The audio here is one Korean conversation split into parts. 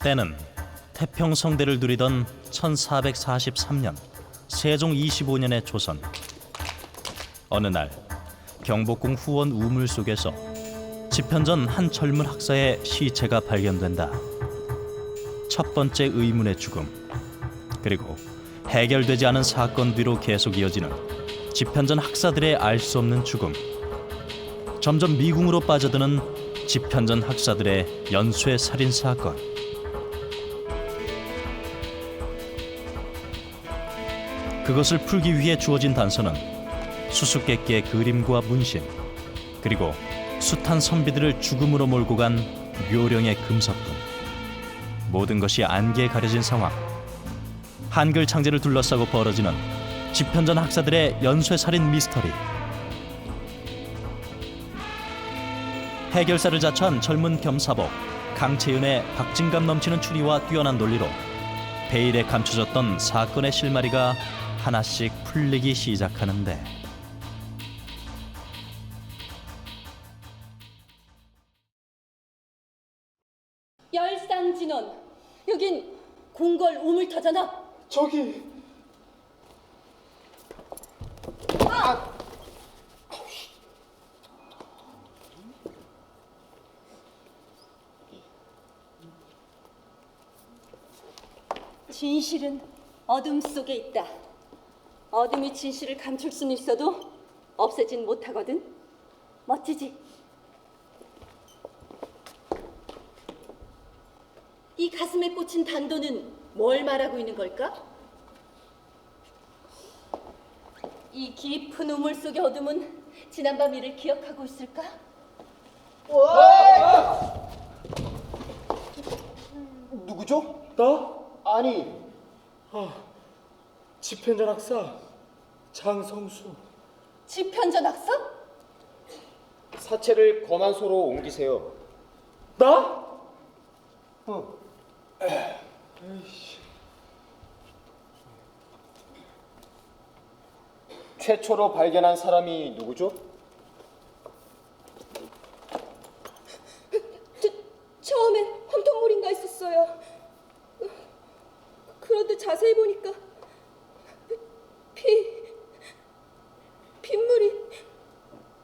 때는 태평성대를 누리던 1443년 세종 25년의 조선. 어느 날 경복궁 후원 우물 속에서 집현전 한 젊은 학사의 시체가 발견된다. 첫 번째 의문의 죽음, 그리고 해결되지 않은 사건 뒤로 계속 이어지는 집현전 학사들의 알 수 없는 죽음. 점점 미궁으로 빠져드는 집현전 학사들의 연쇄 살인 사건. 그것을 풀기 위해 주어진 단서는 수수께끼의 그림과 문신, 그리고 숱한 선비들을 죽음으로 몰고 간 묘령의 금석품. 모든 것이 안개에 가려진 상황. 한글 창제를 둘러싸고 벌어지는 집현전 학사들의 연쇄살인 미스터리. 해결사를 자처한 젊은 겸사복 강채윤의 박진감 넘치는 추리와 뛰어난 논리로 베일에 감춰졌던 사건의 실마리가 하나씩 풀리기 시작하는데, 열상진원, 여긴 궁궐 우물터잖아. 저기 진실은 어둠 속에 있다. 어둠이 진실을 감출 수는 있어도 없애진 못하거든. 멋지지? 이 가슴에 꽂힌 단도는 뭘 말하고 있는 걸까? 이 깊은 우물 속의 어둠은 지난밤 일을 기억하고 있을까? 누구죠? 나? 아니, 집현전 학사 장성수. 집현전 학사? 사체를 검안소로 옮기세요. 나? 최초로 발견한 사람이 누구죠? 처음엔 황토물인가 했었어요. 그런데 자세히 보니까 빗물이.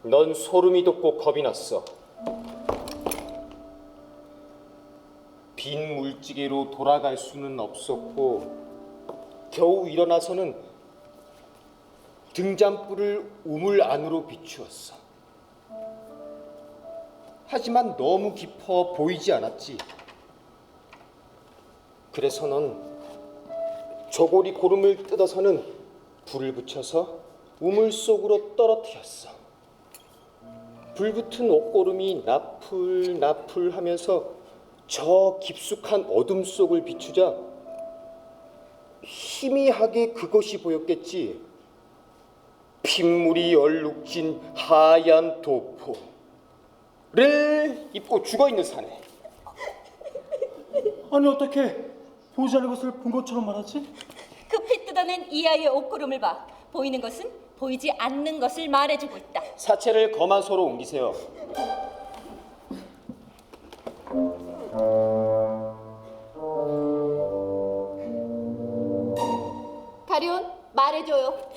넌 소름이 돋고 겁이 났어. 빈 물지개로 돌아갈 수는 없었고 겨우 일어나서는 등잔불을 우물 안으로 비추었어. 하지만 너무 깊어 보이지 않았지. 그래서 넌 저고리 고름을 뜯어서는 불을 붙여서 우물 속으로 떨어뜨렸어. 불붙은 옷고름이 나풀나풀 하면서 저 깊숙한 어둠 속을 비추자 희미하게 그것이 보였겠지. 핏물이 얼룩진 하얀 도포를 입고 죽어있는 사내. 아니 어떻게 보지 않은 것을 본 것처럼 말하지? 급히 뜯어낸 이 아이의 옷고름을 봐. 보이는 것은 보이지 않는 것을 말해주고 있다. 사체를 검안소로 옮기세요. 가련, 말해줘요.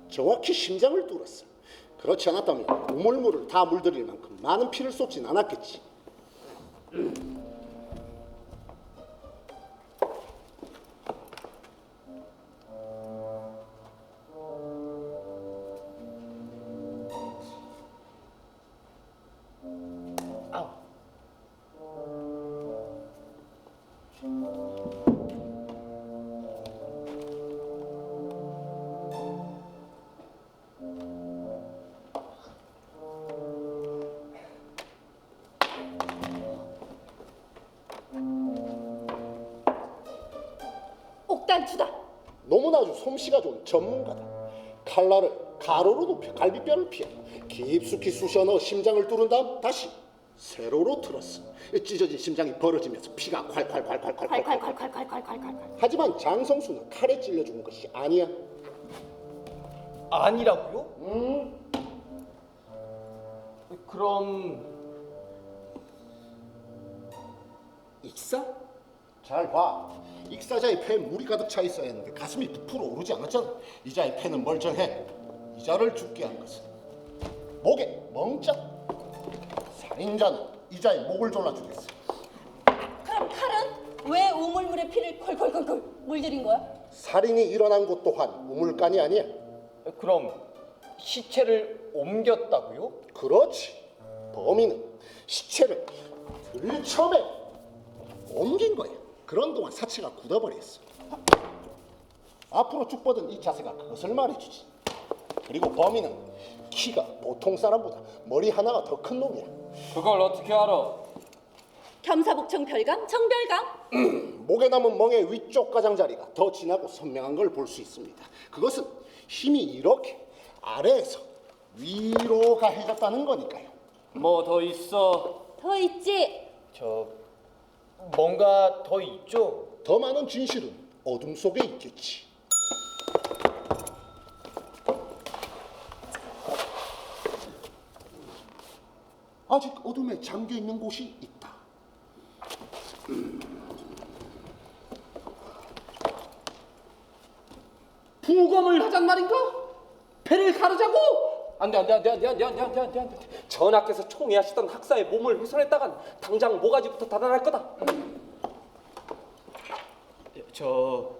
정확히 심장을 뚫었어. 그렇지 않았다면 우물물을 다 물들일 만큼 많은 피를 쏟진 않았겠지. 옥단추다. 너무나도 솜씨가 좋은 전문가다. 칼날을 가로로 눕혀 갈비뼈를 피하고 깊숙이 쑤셔 넣어 심장을 뚫은 다음 다시 세로로 틀었어. 찢어진 심장이 벌어지면서 피가 콸콸콸콸콸콸콸. 하지만 장성수는 칼에 찔려 죽은 것이 아니야. 아니라고요? 그럼 익사? 잘 봐. 익사자의 폐에 물이 가득 차 있어야 했는데 가슴이 부풀어 오르지 않았잖아. 이자의 폐는 멀쩡해. 이자를 죽게 한 것은 목에 멍짝. 살인자는 이자의 목을 졸라 죽였어. 그럼 칼은 왜 우물물에 피를 콜콜콜콜 물들인 거야? 살인이 일어난 곳 또한 우물간이 아니야. 그럼 시체를 옮겼다고요? 그렇지. 범인은 시체를 들쳐매 옮긴 거야. 그런 동안 사체가 굳어버렸어. 앞으로 쭉 뻗은 이 자세가 그것을 말해주지. 그리고 범인은 키가 보통 사람보다 머리 하나가 더 큰 놈이야. 그걸 어떻게 알아? 겸사복청 별감, 정별감. 목에 남은 멍의 위쪽 가장자리가 더 진하고 선명한 걸 볼 수 있습니다. 그것은 힘이 이렇게 아래에서 위로 가해졌다는 거니까요. 뭐 더 있어? 더 있지. 저 뭔가 더 있죠? 더 많은 진실은 어둠 속에 있겠지. 아직 어둠에 잠겨 있는 곳이 있다. 부검을 하잔 말인가? 배를 가르자고? 안돼. 전하께서 총애하시던 학사의 몸을 훼손했다간 당장 모가지부터 다단할 거다. 저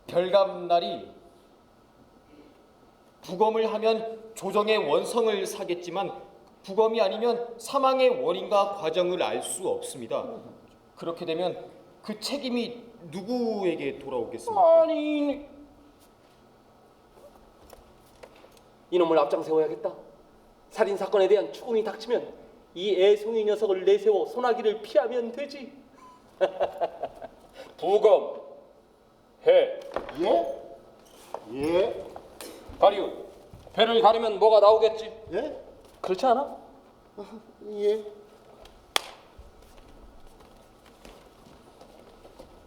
별감날이 부검을 하면 조정의 원성을 사겠지만 부검이 아니면 사망의 원인과 과정을 알 수 없습니다. 그렇게 되면 그 책임이 누구에게 돌아오겠습니까? 아니, 이놈을 앞장 세워야겠다. 살인 사건에 대한 추궁이 닥치면 이 애송이 녀석을 내세워 소나기를 피하면 되지. 부검 해. 예? 예? 가리우, 배를 가르면 뭐가 나오겠지? 예? 그렇지 않아? 예?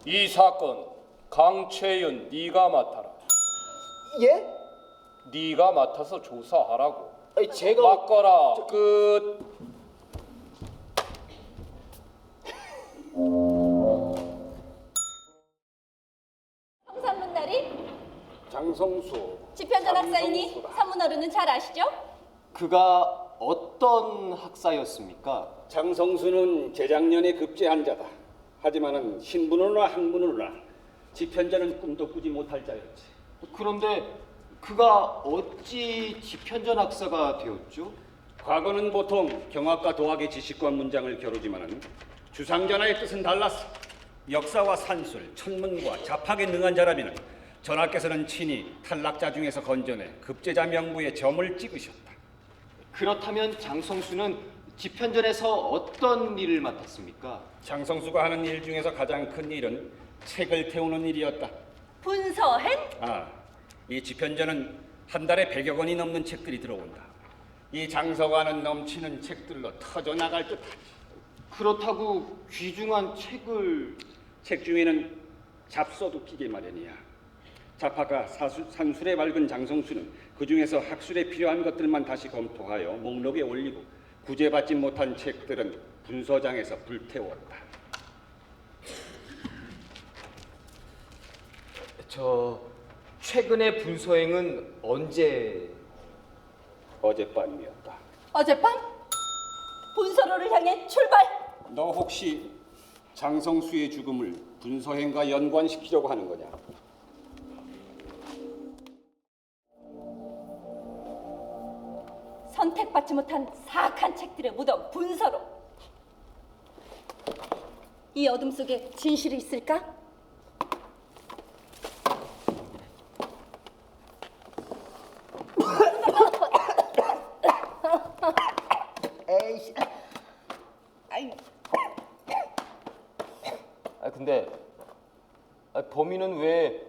이 사건 강채윤 네가 맡아라. 예? 네가 맡아서 조사하라고. 아니, 제가 맡거라. 끝. 형산문날이 장성수. 집현전 학사이니 산문어른은 잘 아시죠? 그가 어떤 학사였습니까? 장성수는 재작년에 급제한 자다. 하지만은 신분으로나 학문으로나 집현전은 꿈도 꾸지 못할 자였지. 그런데 그가 어찌 집현전 학사가 되었죠? 과거는 보통 경학과 도학의 지식과 문장을 겨루지만은 주상전하의 뜻은 달랐어. 역사와 산술, 천문과 잡학에 능한 자라면은 전하께서는 친히 탈락자 중에서 건져내 급제자 명부에 점을 찍으셨다. 그렇다면 장성수는 집현전에서 어떤 일을 맡았습니까? 장성수가 하는 일 중에서 가장 큰 일은 책을 태우는 일이었다. 분서행? 이 집현전은 한 달에 100여 권이 넘는 책들이 들어온다. 이 장서관은 넘치는 책들로 터져 나갈 듯하지. 그렇다고 귀중한 책을... 책 중에는 잡서도 끼게 마련이야. 잡화가 산술에 밝은 장성수는 그 중에서 학술에 필요한 것들만 다시 검토하여 목록에 올리고 구제받지 못한 책들은 분서장에서 불태웠다. 저... 최근의 분서행은 언제... 어젯밤이었다. 어젯밤? 분서로를 향해 출발! 너 혹시 장성수의 죽음을 분서행과 연관시키려고 하는 거냐? 선택받지 못한 사악한 책들의 무덤 분서로. 이 어둠 속에 진실이 있을까? 에이씨. 근데 범인은 왜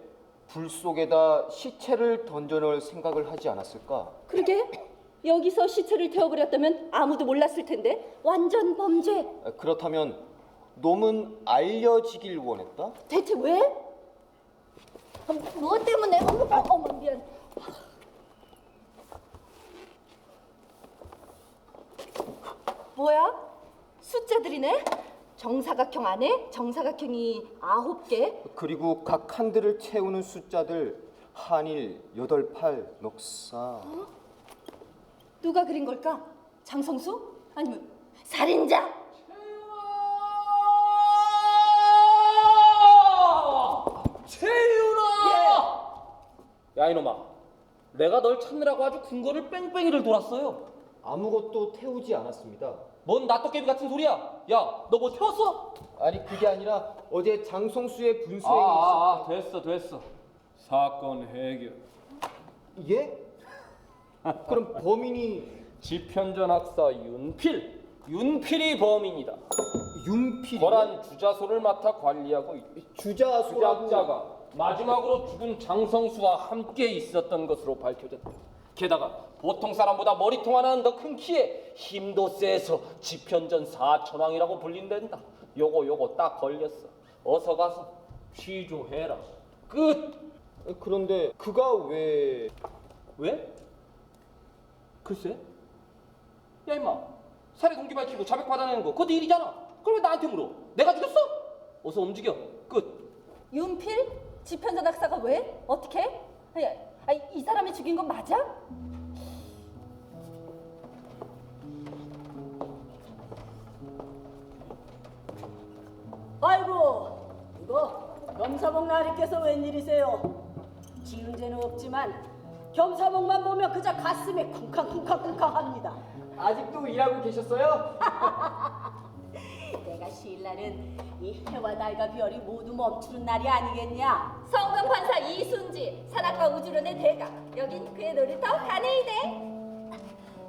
불 속에다 시체를 던져넣을 생각을 하지 않았을까? 그러게 여기서 시체를 태워버렸다면 아무도 몰랐을 텐데 완전 범죄. 그렇다면 놈은 알려지길 원했다? 대체 왜? 뭐 때문에? 어머 미안. 뭐야? 숫자들이네? 정사각형 안에 정사각형이 9개. 그리고 각 칸들을 채우는 숫자들 한일, 8, 8, 넉사. 누가 그린 걸까? 장성수? 아니면 살인자? 야 이놈아, 내가 널 찾느라고 아주 근거를 뺑뺑이를 돌았어요. 아무것도 태우지 않았습니다. 뭔 나토깨비 같은 소리야? 야, 너 뭐 태웠어? 아니 그게 아니라 어제 장성수의 분수행이 있었... 됐어. 사건 해결. 예? 그럼 범인이 지편전 학사 윤필이 범인이다. 윤필이? 거란 주자소를 맡아 관리하고 주작자가 마지막으로 죽은 장성수와 함께 있었던 것으로 밝혀졌다. 게다가 보통 사람보다 머리통 하나는 더 큰 키에 힘도 세서 지편전 4천왕이라고 불린댄다. 요거 딱 걸렸어. 어서 가서 취조해라. 끝. 그런데 그가 왜... 왜? 글쎄. 야 임마, 살해 동기 밝히고 자백 받아내는 거 그거 네 일이잖아. 그럼 왜 나한테 물어? 내가 죽였어? 어서 움직여. 끝. 윤필? 지편전 학사가 왜? 어떻게? 이 사람이 죽인 건 맞아? 아이고, 이거 겸사복 나리께서 웬일이세요? 지은 죄는 없지만 겸사복만 보면 그저 가슴이 쿵쾅쿵쾅쿵쾅합니다. 아직도 일하고 계셨어요? 내가 신라는 이 해와 달과 별이 모두 멈추는 날이 아니겠냐? 성금 판사 이순지, 산악가 우주론의 대가. 여긴 그의 놀이터 가네이데.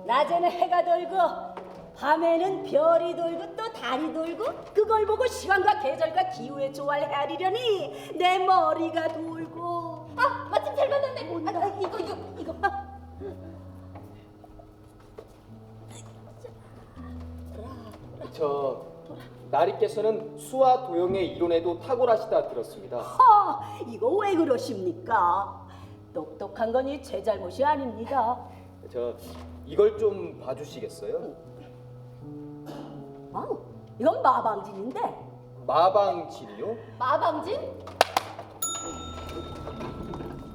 낮에는 해가 돌고 밤에는 별이 돌고 또 달이 돌고 그걸 보고 시간과 계절과 기후의 조화를 헤아리려니 내 머리가 돌고. 아, 마침 잘 만났네. 이거. 저 나리께서는 수와 도형의 이론에도 탁월하시다 들었습니다. 이거 왜 그러십니까? 똑똑한 건 이 제 잘못이 아닙니다. 저 이걸 좀 봐주시겠어요? 이건 마방진인데. 마방진이요? 마방진?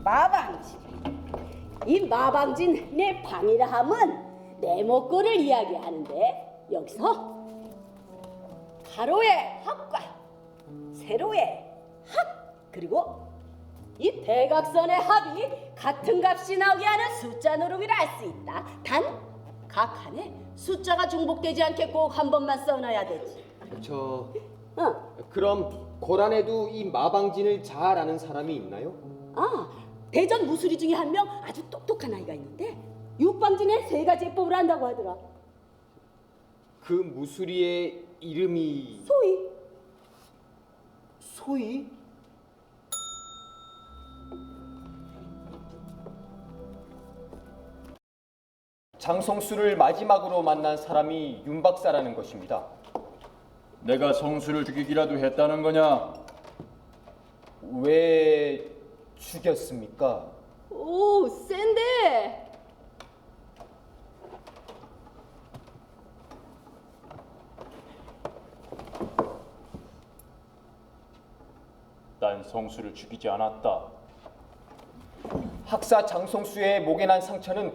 마방진. 이 마방진 내 방이라 함은 내 목골을 이야기하는데 여기서 가로의 합과 세로의 합 그리고 이 대각선의 합이 같은 값이 나오게 하는 숫자 누름이라 할 수 있다. 단 각 칸에 숫자가 중복되지 않게 꼭 한 번만 써놔야 되지. 저 응. 그럼 고란에도 이 마방진을 잘 아는 사람이 있나요? 대전 무수리 중에 한 명 아주 똑똑한 아이가 있는데 육방진의 3가지 해법을 한다고 하더라. 그 무수리의 이름이 소위. 소희? 장성수를 마지막으로 만난 사람이 윤 박사라는 것입니다. 내가 성수를 죽이기라도 했다는 거냐? 왜 죽였습니까? 오, 센데. 난 성수를 죽이지 않았다. 학사 장성수의 목에 난 상처는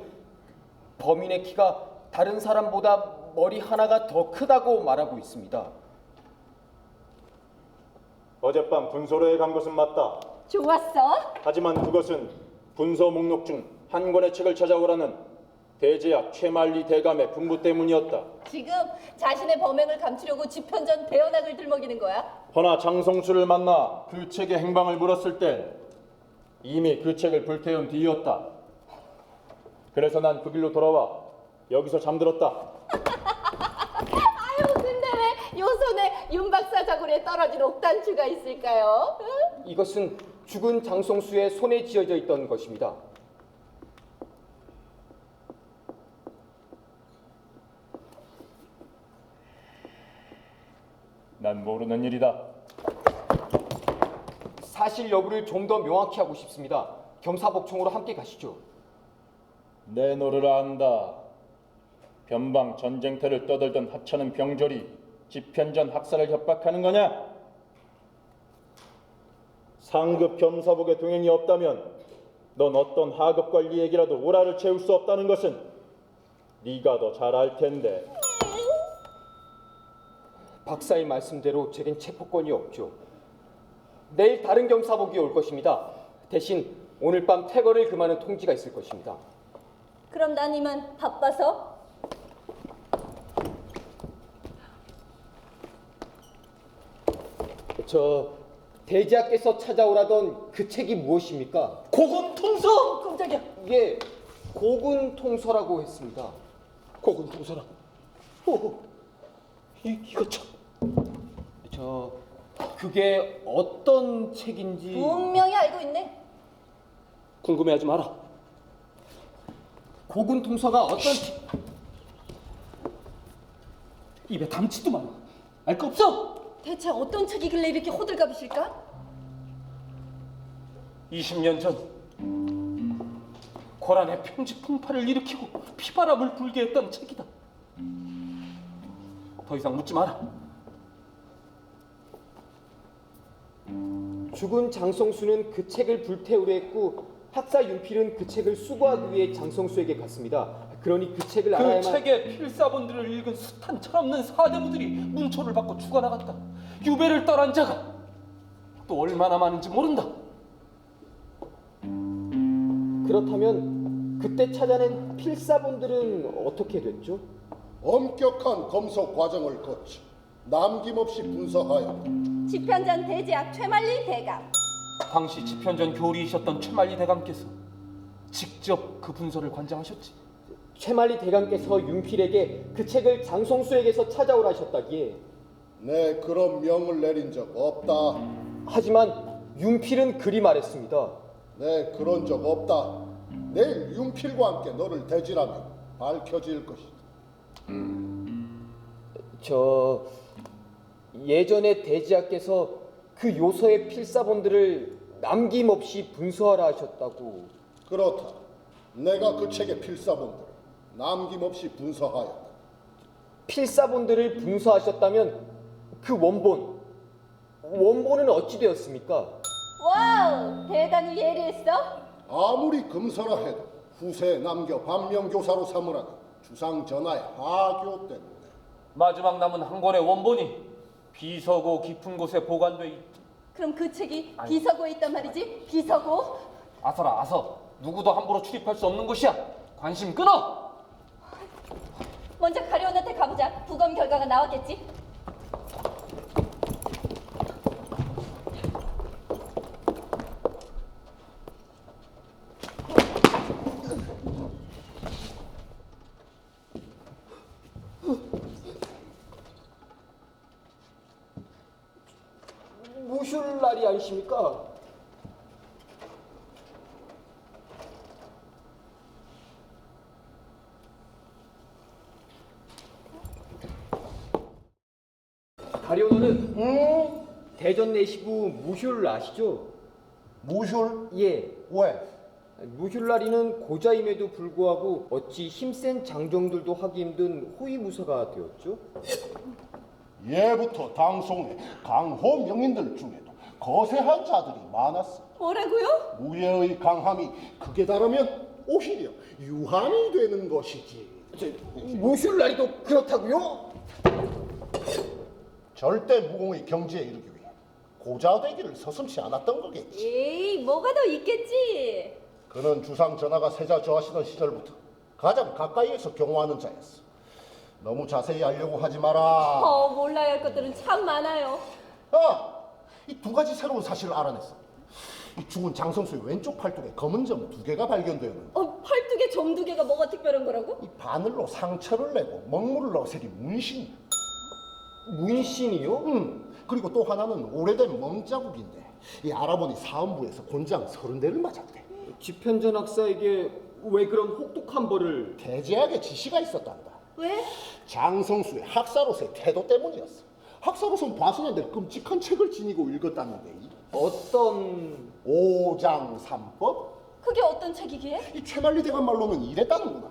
범인의 키가 다른 사람보다 머리 하나가 더 크다고 말하고 있습니다. 어젯밤 분소로에 간 것은 맞다. 좋았어. 하지만 그것은 분서 목록 중 한 권의 책을 찾아오라는 대제학 최만리 대감의 분부 때문이었다. 지금 자신의 범행을 감추려고 지편전 대연학을 들먹이는 거야? 허나 장성수를 만나 그 책의 행방을 물었을 땐 이미 그 책을 불태운 뒤였다. 그래서 난 그 길로 돌아와 여기서 잠들었다. 아유, 근데 왜 요 손에 윤 박사 자굴에 떨어진 옥단추가 있을까요? 응? 이것은 죽은 장성수의 손에 쥐어져 있던 것입니다. 난 모르는 일이다. 사실 여부를 좀 더 명확히 하고 싶습니다. 겸사복총으로 함께 가시죠. 내 너를 안다. 변방 전쟁터를 떠들던 하찮은 병졸이 집현전 학살을 협박하는 거냐? 상급 겸사복의 동행이 없다면 넌 어떤 하급 관리에게라도 오라를 채울 수 없다는 것은 네가 더 잘 알 텐데. 박사의 말씀대로 제겐 체포권이 없죠. 내일 다른 겸사복이 올 것입니다. 대신 오늘 밤 퇴거를 금하는 통지가 있을 것입니다. 그럼 난 이만 바빠서. 저 대지하께서 찾아오라던 그 책이 무엇입니까? 고군통서! 깜짝이야. 예, 고군통서라고 했습니다. 고군통서라. 이거 참. 저 그게 어떤 책인지 분명히 알고 있네. 궁금해하지 마라. 고군통서가 어떤 책? 입에 담지도 마. 알 거 없어. 대체 어떤 책이길래 이렇게 호들갑이실까? 20년 전 고란의 편지 풍파를 일으키고 피바람을 불게 했던 책이다. 더 이상 묻지 마라. 죽은 장성수는 그 책을 불태우려 했고 학사 윤필은 그 책을 수거하기 위해 장성수에게 갔습니다. 그러니 그 책을 그 알아야만. 책의 필사본들을 읽은 숱한 철없는 사대부들이 문초를 받고 죽어나갔다. 유배를 떠난 자가 또 얼마나 많은지 모른다. 그렇다면 그때 찾아낸 필사본들은 어떻게 됐죠? 엄격한 검소 과정을 거치 남김없이 분석하여 집현전 대제학 최만리 대감. 당시 집현전 교리이셨던 최만리 대감께서 직접 그 분서를 관장하셨지. 최만리 대감께서 윤필에게 그 책을 장성수에게서 찾아오라 하셨다기에. 내 그런 명을 내린 적 없다. 하지만 윤필은 그리 말했습니다. 내 그런 적 없다. 내일 윤필과 함께 너를 대지라면 밝혀질 것이다. 저 예전에 대지하께서 그 요서의 필사본들을 남김없이 분서하라 하셨다고. 그렇다. 내가 그 책의 필사본들을 남김없이 분서하였다. 필사본들을 분서하셨다면 그 원본은 어찌 되었습니까? 와우, 대단히 예리했어. 아무리 금서라 해도 후세에 남겨 반명교사로 삼으라는 주상 전하의 하교 때문에. 마지막 남은 한 권의 원본이 비서고 깊은 곳에 보관돼 있. 그럼 그 책이 비서고에 있단 말이지? 비서고? 아서라 아서. 누구도 함부로 출입할 수 없는 곳이야. 관심 끊어. 먼저 가려원한테 가보자. 부검 결과가 나왔겠지? 무슐날이 아니십니까? 가려원은 대전 내시구 무슐 아시죠? 무술? 예. 왜? 무슐라리는 고자임에도 불구하고 어찌 힘센 장정들도 하기 힘든 호위무사가 되었죠? 예부터 당송의 강호 명인들 중에도 거세한 자들이 많았어. 뭐라고요? 무예의 강함이 극에 달하면 오히려 유한이 되는 것이지. 무슐라리도 그렇다고요? 절대 무공의 경지에 이르기 위해 고자되기를 서슴지 않았던 거겠지. 에이, 뭐가 더 있겠지. 그는 주상 전하가 세자 저하시던 시절부터 가장 가까이에서 경호하는 자였어. 너무 자세히 알려고 하지 마라. 몰라야 할 것들은 참 많아요. 이 두 가지 새로운 사실을 알아냈어. 이 죽은 장성수의 왼쪽 팔뚝에 검은 점 2개가 발견되었는데 팔뚝에 점 2개가 뭐가 특별한 거라고? 이 바늘로 상처를 내고 먹물을 넣어 새긴 문신. 문신이요? 그리고 또 하나는 오래된 멍자국인데 이 알아보니 사헌부에서 곤장 30대를 맞았대. 집현전 학사에게 왜 그런 혹독한 벌을? 대제학의 지시가 있었단다. 왜? 장성수의 학사로서의 태도 때문이었어. 학사로선 봐서는 내 끔찍한 책을 지니고 읽었다는데 어떤 오장삼법? 그게 어떤 책이기에? 이 최만리 대감 말로는 이랬다는구나.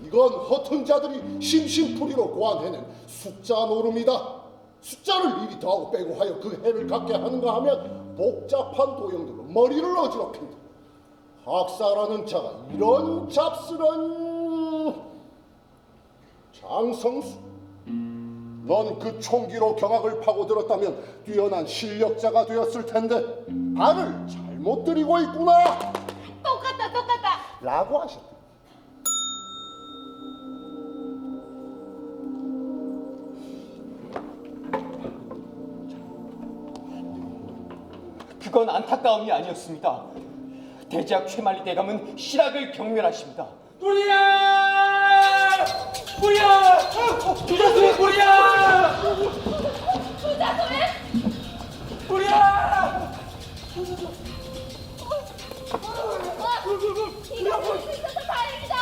이건 허튼 자들이 심심풀이로 고안해낸 숫자 노름이다. 숫자를 이리 더하고 빼고 하여 그 해를 갖게 하는가 하면 복잡한 도형들로 머리를 어지럽힌다. 학사라는 자가 이런 잡스런 장성수, 넌 그 총기로 경악을 파고들었다면 뛰어난 실력자가 되었을 텐데 발을 잘못 들이고 있구나. 똑같다. 라고 하셨다. 그건 안타까움이 아니었습니다. 대제학 최만리 대감은 실학을 경멸하십니다. 뿌리야! 주자소의 뿌리야! 뿌리야! 이거 볼 수 있어서 다행이다.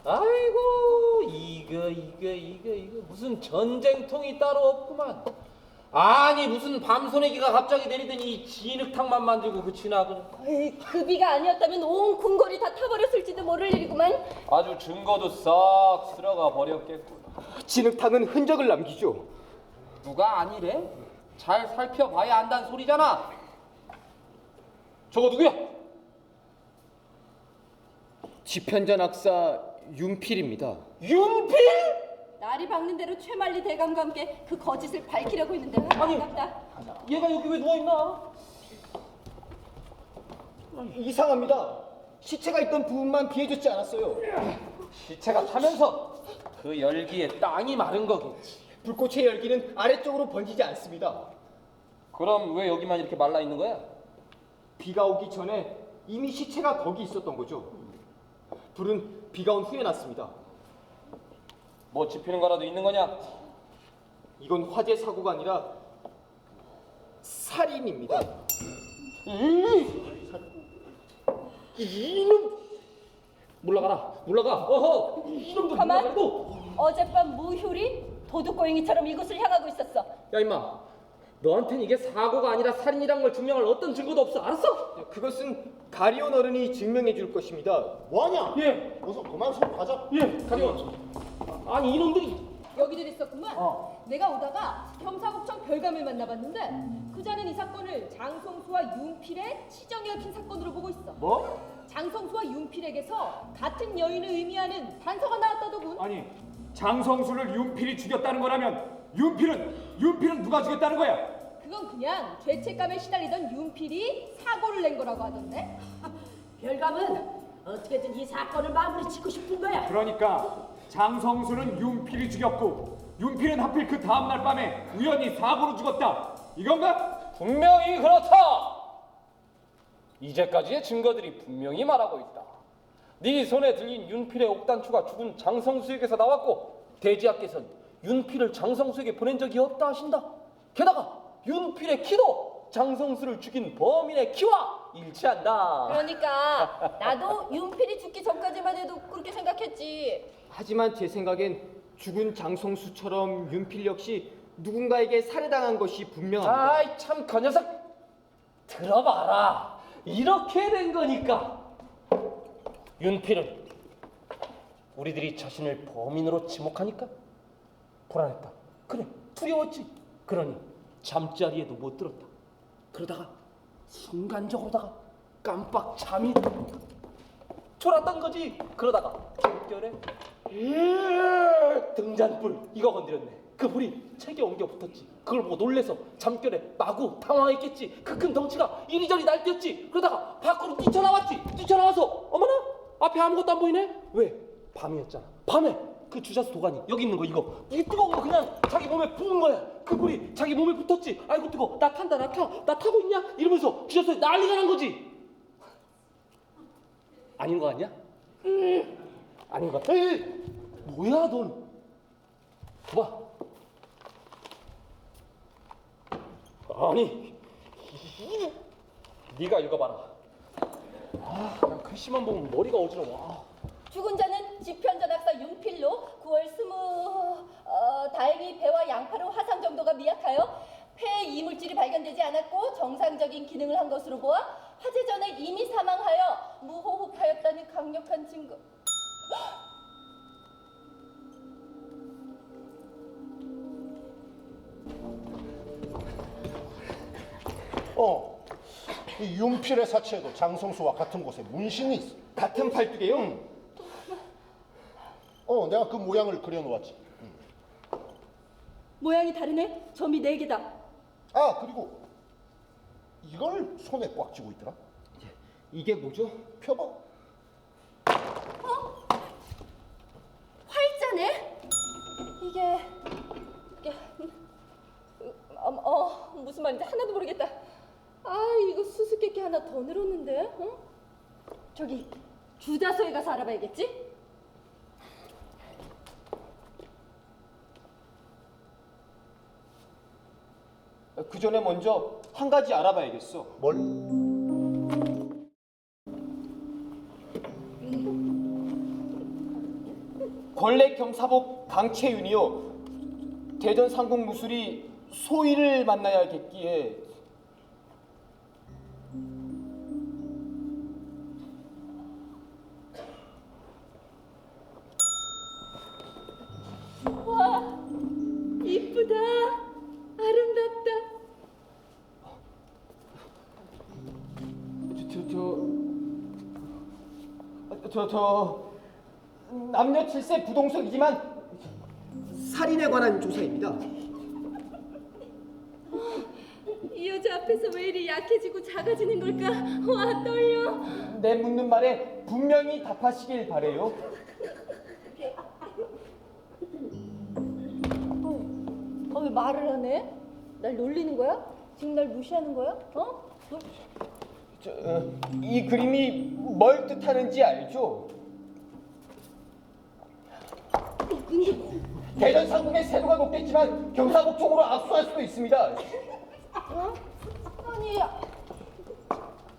아이고 이거 무슨 전쟁통이 따로 없구만. 아니 무슨 밤소내기가 갑자기 내리더니 진흙탕만 만들고 그치나 그냥. 에이, 그 비가 아니었다면 온 궁궐이 다 타버렸을지도 모를 일이구만. 아주 증거도 싹 쓸어가 버렸겠군. 진흙탕은 흔적을 남기죠. 누가 아니래? 잘 살펴봐야 안다는 소리잖아. 저거 누구야? 지편전 학사 윤필입니다. 윤필? 날이 밝는 대로 최만리 대감과 함께 그 거짓을 밝히려고 했는데 아깝다. 얘가 여기 왜 누워있나? 이상합니다. 시체가 있던 부분만 비해줬지 않았어요. 시체가 타면서 그 열기에 땅이 마른 거겠지. 불꽃의 열기는 아래쪽으로 번지지 않습니다. 그럼 왜 여기만 이렇게 말라 있는 거야? 비가 오기 전에 이미 시체가 거기 있었던 거죠. 불은 비가 온 후에 났습니다. 뭐 지피는 거라도 있는 거냐? 이건 화재 사고가 아니라 살인입니다. 이놈! 물러가. 어허! 이놈도 가만. 물러가고. 어젯밤 무효리 도둑고잉이처럼 이곳을 향하고 있었어. 야 임마, 너한텐 이게 사고가 아니라 살인이란 걸 증명할 어떤 증거도 없어. 알았어? 그것은 가리온 어른이 증명해 줄 것입니다. 뭐하냐? 예. 어서 그만 손 가자. 예, 가리원. 아니 이놈들이. 여기들 있었구만. 내가 오다가 경사국청 별감을 만나봤는데 그자는 이 사건을 장성수와 윤필의 치정에 얽힌 사건으로 보고 있어. 뭐? 장성수와 윤필에게서 같은 여인을 의미하는 단서가 나왔다더군. 아니 장성수를 윤필이 죽였다는 거라면 윤필은 누가 죽였다는 거야? 그건 그냥 죄책감에 시달리던 윤필이 사고를 낸 거라고 하던데. 별감은 어떻게든 이 사건을 마무리 짓고 싶은 거야. 그러니까 장성수는 윤필이 죽였고 윤필은 하필 그 다음날 밤에 우연히 사고로 죽었다 이건가? 분명히 그렇다. 이제까지의 증거들이 분명히 말하고 있다. 네 손에 들린 윤필의 옥단추가 죽은 장성수에게서 나왔고 대지하께서는 윤필을 장성수에게 보낸 적이 없다 하신다. 게다가 윤필의 키도 장성수를 죽인 범인의 키와 일치한다. 그러니까 나도 윤필이 죽기 전까지만 해도 그렇게 생각했지. 하지만 제 생각엔 죽은 장성수처럼 윤필 역시 누군가에게 살해당한 것이 분명합니다. 아이 참 그 녀석 들어봐라. 이렇게 된 거니까 윤필은 우리들이 자신을 범인으로 지목하니까 불안했다. 그래 두려웠지. 그러니 잠자리에도 못 들었다. 그러다가 순간적으로다가 깜빡 잠이 졸았던 거지. 그러다가 잠결에 등잔불 이거 건드렸네. 그 불이 책에 옮겨 붙었지. 그걸 보고 놀래서 잠결에 마구 당황했겠지. 그 큰 덩치가 이리저리 날뛰었지. 그러다가 밖으로 뛰쳐나왔지. 뛰쳐나와서 어머나 앞에 아무것도 안 보이네. 왜? 밤이었잖아. 밤에 그 주자수 도가니 여기 있는 거 이거 이게 뜨거운 거 그냥 자기 몸에 부은 거야. 그 불이 자기 몸에 붙었지. 아이고 뜨거. 나 탄다. 나 타고 있냐? 이러면서 주자수에 난리가 난 거지. 아닌 거 아니야? 아닌 것 같아. 뭐야 넌? 봐. 아니, 네가 읽어봐라. 난 글씨만 보면 머리가 어지러워. 죽은 자는 지편전학사 윤필로 9월 20. 다행히 배와 양파로 화상 정도가 미약하여 폐에 이물질이 발견되지 않았고 정상적인 기능을 한 것으로 보아 화재 전에 이미 사망하여 무호흡하였다는 강력한 증거. 이 윤필의 사체에도 장성수와 같은 곳에 문신이 있어. 같은 팔뚝이에요? 내가 그 모양을 그려놓았지. 모양이 다르네. 점이 4개다. 아, 그리고 이걸 손에 꽉 쥐고 있더라. 이게 뭐죠? 펴봐. 활자네. 이게 무슨 말인지 하나도 모르겠다. 아, 이거 수수께끼 하나 더 늘었는데. 어? 저기 주자소에 가서 알아봐야겠지? 그 전에 먼저 한 가지 알아봐야겠어. 뭘? 권례 경사복 강채윤이요. 대전 상국 무술이 소희를 만나야겠기에. 와, 이쁘다. 아름답다. 남녀 7세 부동석이지만 살인에 관한 조사입니다. 이 여자 앞에서 왜 이리 약해지고 작아지는 걸까? 와, 떨려. 내 묻는 말에 분명히 답하시길 바래요. 왜 말을 하네? 날 놀리는 거야? 지금 날 무시하는 거야? 이 그림이 뭘 뜻하는지 알죠? 대전 상국의 세도가 높겠지만 경사복총으로 압수할 수도 있습니다. 아니,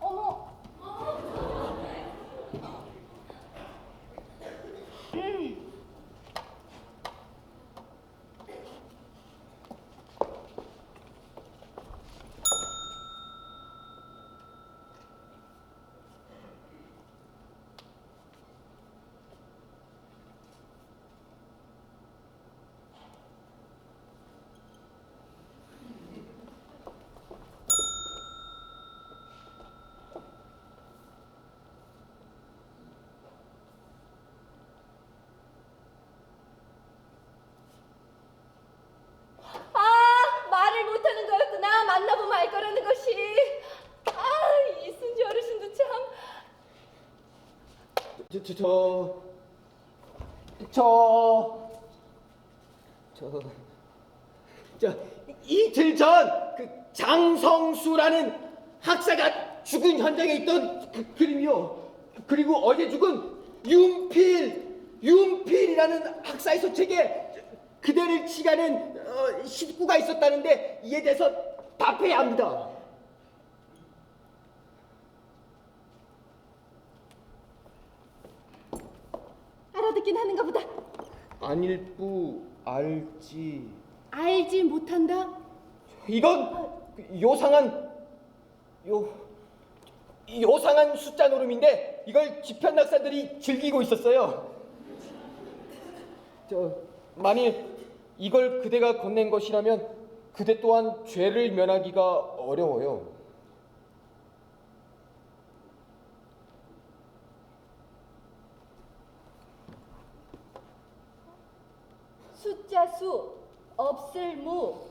어머. 말을 못하는 거였구나. 만나보면 알 거라는 것이. 이순지 어르신도 참. 이틀 전 그 장성수라는 학사가 죽은 현장에 있던 그 그림이요. 그리고 어제 죽은 윤필이라는 학사의 소책에 그대를 치가는 식구가 있었다는데 이에 대해서 답해야 합니다. 알아듣긴 하는가 보다. 아닐뿌 알지. 알지 못한다. 이건 요상한 숫자 노름인데 이걸 지편 낙사들이 즐기고 있었어요. 만일 이걸 그대가 건넨 것이라면 그대 또한 죄를 면하기가 어려워요. 숫자 수, 없을 무,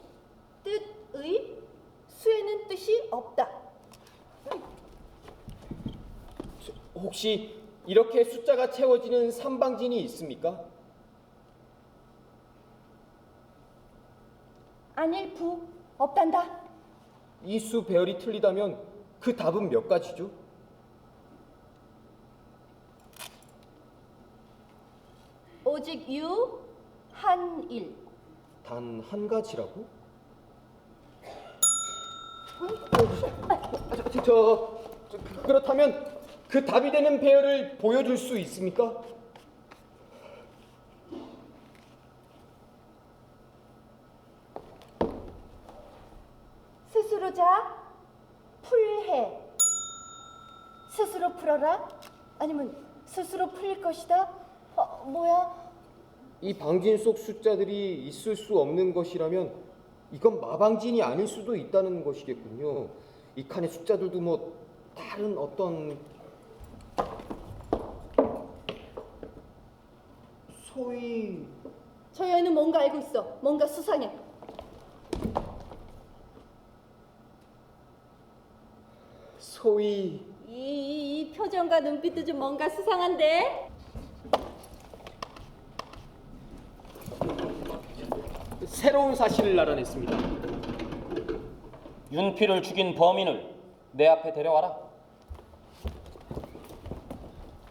뜻의, 수에는 뜻이 없다. 혹시 이렇게 숫자가 채워지는 삼방진이 있습니까? 아닐부, 없단다. 이 수 배열이 틀리다면 그 답은 몇 가지죠? 오직 유, 한일. 단 한 가지라고? 그렇다면 그 답이 되는 배열을 보여줄 수 있습니까? 스스로 자, 풀해. 스스로 풀어라? 아니면 스스로 풀릴 것이다? 뭐야? 이 방진 속 숫자들이 있을 수 없는 것이라면 이건 마방진이 아닐 수도 있다는 것이겠군요. 이 칸의 숫자들도 뭐 다른 어떤 소위 저 여인은 뭔가 알고 있어. 뭔가 수상해. 소위 이 표정과 눈빛도 좀 뭔가 수상한데? 새로운 사실을 알아냈습니다. 윤필을 죽인 범인을 내 앞에 데려와라.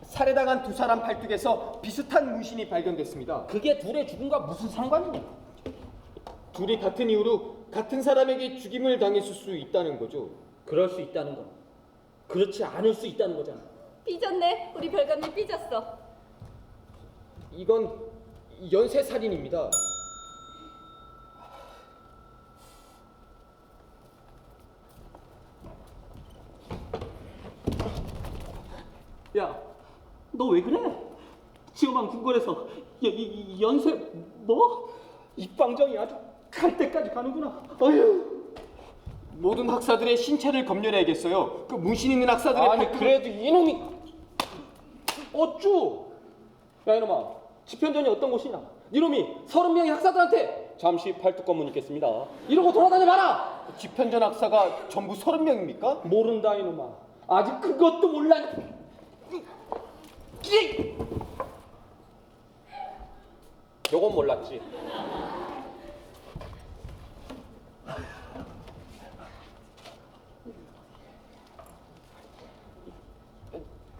살해당한 두 사람 팔뚝에서 비슷한 문신이 발견됐습니다. 그게 둘의 죽음과 무슨 상관이냐? 둘이 같은 이유로 같은 사람에게 죽임을 당했을 수 있다는 거죠. 그럴 수 있다는 건 그렇지 않을 수 있다는 거잖아. 삐졌네. 우리 별감님 삐졌어. 이건 연쇄살인입니다. 야, 너 왜 그래? 지엄한 궁궐에서 연쇄 뭐? 입방정이 아주 갈 때까지 가는구나. 어휴. 모든 학사들의 신체를 검열해야겠어요. 그 문신 있는 학사들의 아니 그래도 이놈이 어쭈? 야 이놈아, 집현전이 어떤 곳이냐? 이놈이 30명의 학사들한테 잠시 팔뚝 검문 있겠습니다 이러고 돌아다녀 봐라. 집현전 학사가 전부 30명입니까? 모른다 이놈아. 아직 그것도 몰라. 요건 몰랐지.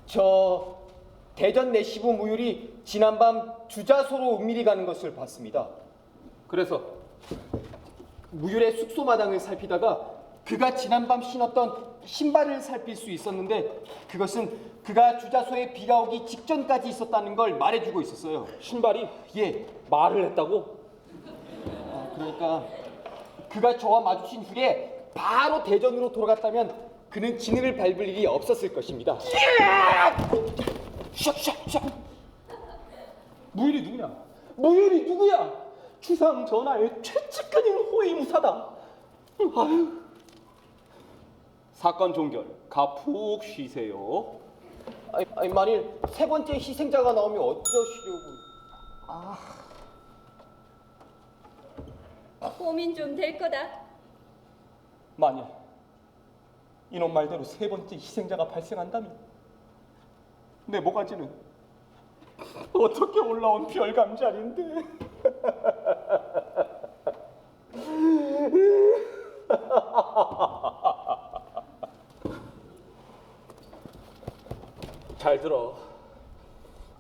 저 대전 내시부 무율이 지난밤 주자소로 은밀히 가는 것을 봤습니다. 그래서 무율의 숙소 마당을 살피다가 그가 지난밤 신었던 신발을 살필 수 있었는데 그것은 그가 주자소에 비가 오기 직전까지 있었다는 걸 말해주고 있었어요. 신발이 예, 말을 했다고? 그러니까 그가 저와 마주친 후에 바로 대전으로 돌아갔다면 그는 진흙을 밟을 일이 없었을 것입니다. 샥샥샥. 무율이 누구냐? 무율이 누구야? 주상 전하의 최측근인 호위무사다. 아유. 사건 종결. 가푹 쉬세요. 아니 만일 세 번째 희생자가 나오면 어쩌시려고? 고민 좀 될 거다. 만일 이놈 말대로 세 번째 희생자가 발생한다면 내 모가지는 어떻게 올라온 별감자인데. 잘 들어.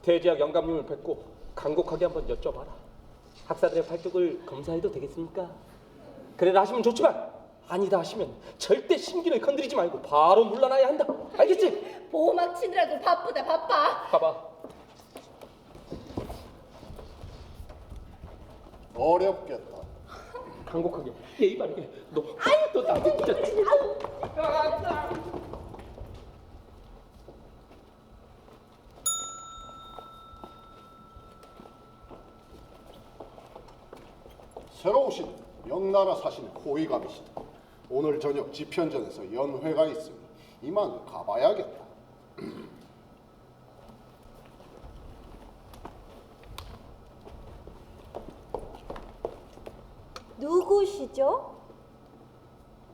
대제학 영감님을 뵙고 간곡하게 한번 여쭤봐라. 학사들의 팔뚝을 검사해도 되겠습니까? 그래라 하시면 좋지만 아니다 하시면 절대 신기를 건드리지 말고 바로 물러나야 한다. 알겠지? 보호막 치느라고 바쁘다 바빠. 봐봐. 어렵겠다. 간곡하게 예의 바르게. 너 나도 진짜 새로 오신 명나라 사신 호위감이시다. 오늘 저녁 집현전에서 연회가 있으니 이만 가봐야겠다. 누구시죠?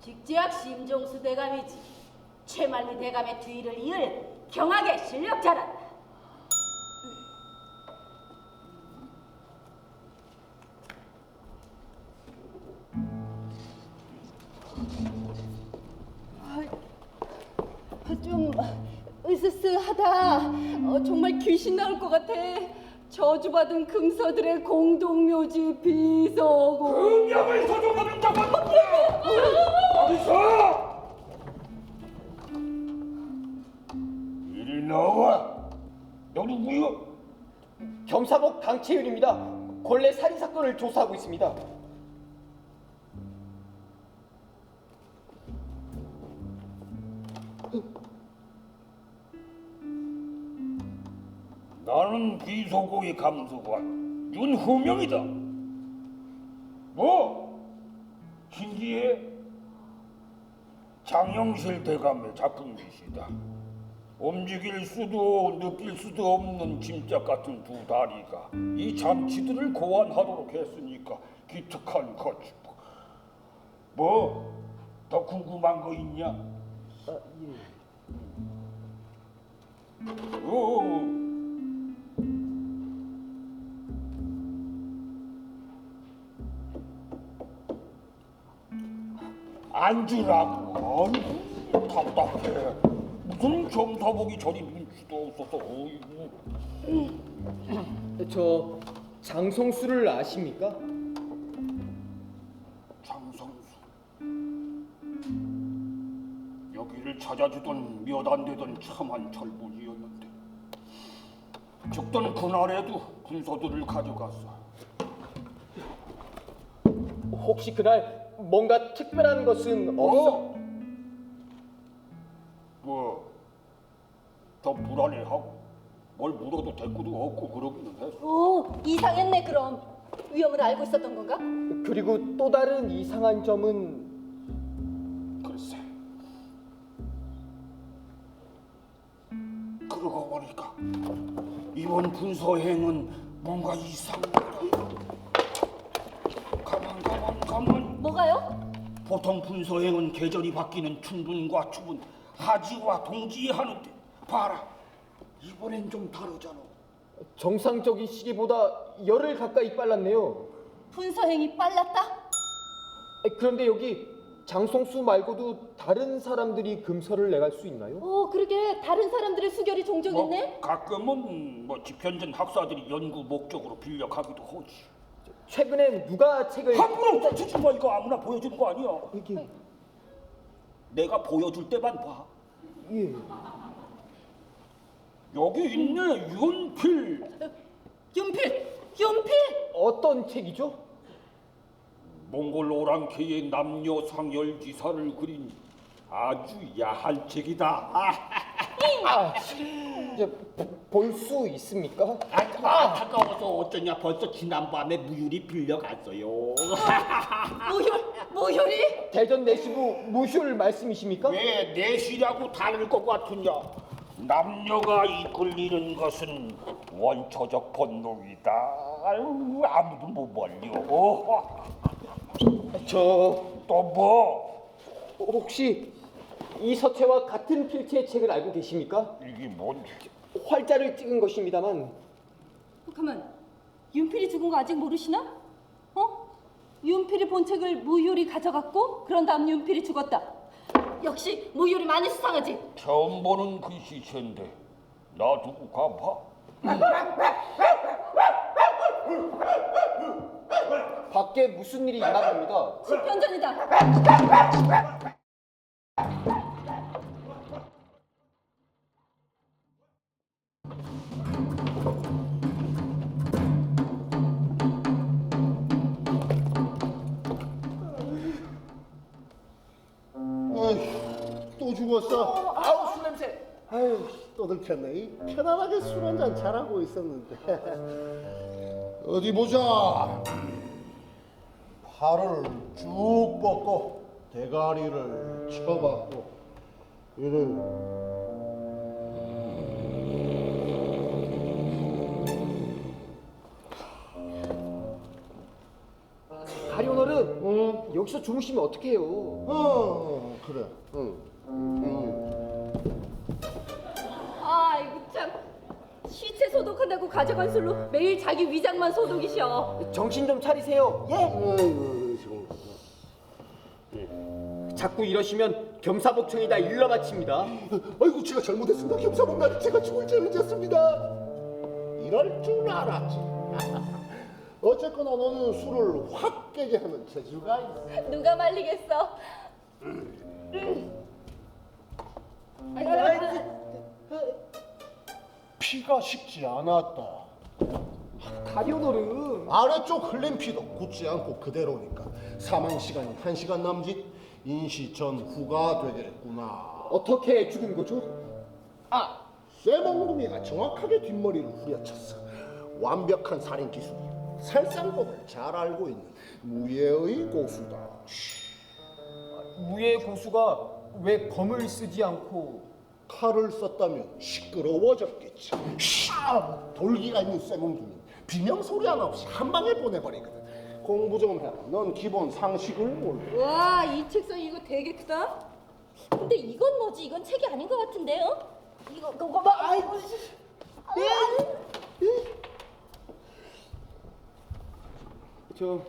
직지학 심종수 대감이지. 최만리 대감의 뒤를 이을 경악의 실력자란다. 좀 으스스하다. 정말 귀신 나올 것 같아. 저주받은 금서들의 공동묘지 비서고 음력을 소중하는 자가 어디서? 이리 나와. 너 누구야? 겸사복 강채윤입니다. 권례 살인 사건을 조사하고 있습니다. 나는 비소고의 감사관 윤후명이다. 뭐? 신기해? 장영실 대감의 작품이시다. 움직일 수도 느낄 수도 없는 짐짝 같은 두 다리가 이 잔치들을 고안하도록 했으니까 기특한 거지. 뭐? 더 궁금한 거 있냐? 앉으라고. 아이고, 답답해. 무슨 겸사복이 저리 눈치도 없어서. 어이구. 저 장성수를 아십니까? 장성수. 여기를 찾아주던 몇 안 되던 참한 철분이었는데 죽던 그날에도 군소들을 가져갔어. 혹시 그날 뭔가 특별한 것은 없어? 뭐? 더 불안해하고 뭘 물어도 대꾸도 없고 그러기는 했어. 오, 이상했네 그럼. 위험을 알고 있었던 건가? 그리고 또 다른 이상한 점은 글쎄. 그러고 보니까 이번 분서행은 뭔가 이상하다. 가만. 뭐가요? 보통 분서행은 계절이 바뀌는 춘분과 추분, 하지와 동지에 하는데 봐라. 이번엔 좀 다르잖아. 정상적인 시기보다 열흘 가까이 빨랐네요. 분서행이 빨랐다? 그런데 여기 장성수 말고도 다른 사람들이 금서를 내갈 수 있나요? 그러게 다른 사람들의 수결이 종종 있네? 가끔은 집현전 학사들이 연구 목적으로 빌려가기도 하지. 최근엔 누가 책을 함부로 쫓지 마. 이거 아무나 보여주는 거 아니야. 이게 내가 보여줄 때만 봐. 예. 여기 있네. 윤필. 윤필! 어떤 책이죠? 몽골 오랑캐의 남녀 상열지사를 그린 아주 야한 책이다. 이제 볼 수 있습니까? 안타까워서 어쩌냐. 벌써 지난밤에 무율이 빌려갔어요. 무효리? 대전 내시부 무술 말씀이십니까? 왜 내시라고 다를 것 같으냐? 남녀가 이끌리는 것은 원초적 본능이다. 아유, 아무도 못 말려. 또 뭐? 혹시 이 서체와 같은 필체의 책을 알고 계십니까? 이게 뭔지. 활자를 찍은 것입니다만. 가만, 윤필이 죽은 거 아직 모르시나? 윤필이 본 책을 무효리 가져갔고 그런 다음 윤필이 죽었다. 역시 무효리 많이 수상하지? 처음 보는 글씨체인데 나 두고 가봐. 밖에 무슨 일이 있나 봅니다. 집현전이다. 또 죽었어. 아우 술 냄새. 아유, 또 들켰네. 편안하게 술 한잔 잘하고 있었는데. 어디 보자. 팔을 쭉 뻗고 대가리를 쳐박고 이를 가련어른 여기서 주무시면 어떡해요? 그래. 아이고 참. 시체 소독한다고 가져간 술로 매일 자기 위장만 소독이셔. 정신 좀 차리세요. 예? 아이고, 지금. 자꾸 이러시면 겸사복청이다 일러 바칩니다. 아이고, 제가 잘못했습니다. 겸사복날 제가 죽을 죄를 졌습니다. 이럴 줄 알았지. 어쨌거나 너는 술을 확 깨게 하는 재주가 있어. 누가 말리겠어? 피가 식지 않았다. 가려노름. 아래쪽 흘린 피도 굳지 않고 그대로니까 사망 시간이 1시간 남짓 인시 전후가 되겠구나. 어떻게 죽은 거죠? 쇠몽둥이가 정확하게 뒷머리를 후려쳤어. 완벽한 살인 기술이 살상법을 잘 알고 있는 무예의 고수다. 무예 고수가 왜 검을 쓰지 않고 칼을 썼다면 시끄러워졌겠지. 돌기가 있는 쇠몽둥이 비명 소리 하나 없이 한 방에 보내버리거든. 공부 좀 해라. 넌 기본 상식을 몰라. 와, 이 책상 이거 되게 크다. 근데 이건 뭐지? 이건 책이 아닌 것 같은데요? 이거 그거 봐. 아이고. 저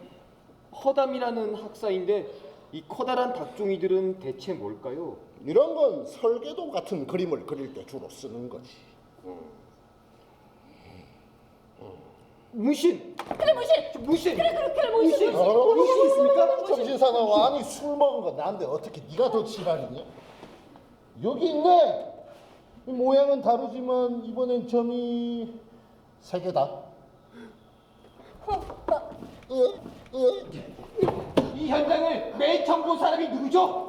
허담이라는 학사인데 이 커다란 닭종이들은 대체 뭘까요? 이런 건 설계도 같은 그림을 그릴 때 주로 쓰는 거지. 무신. 그래 무신. 무신. 그래 무신. 무신 있습니까? 정신사나워. 아니 술 먹은 거 나인데 어떻게 네가 더 지랄이냐? 여기 있네. 이 모양은 다르지만 이번엔 점이 3개다. 이 현장을 맨 처음 본 사람이 누구죠?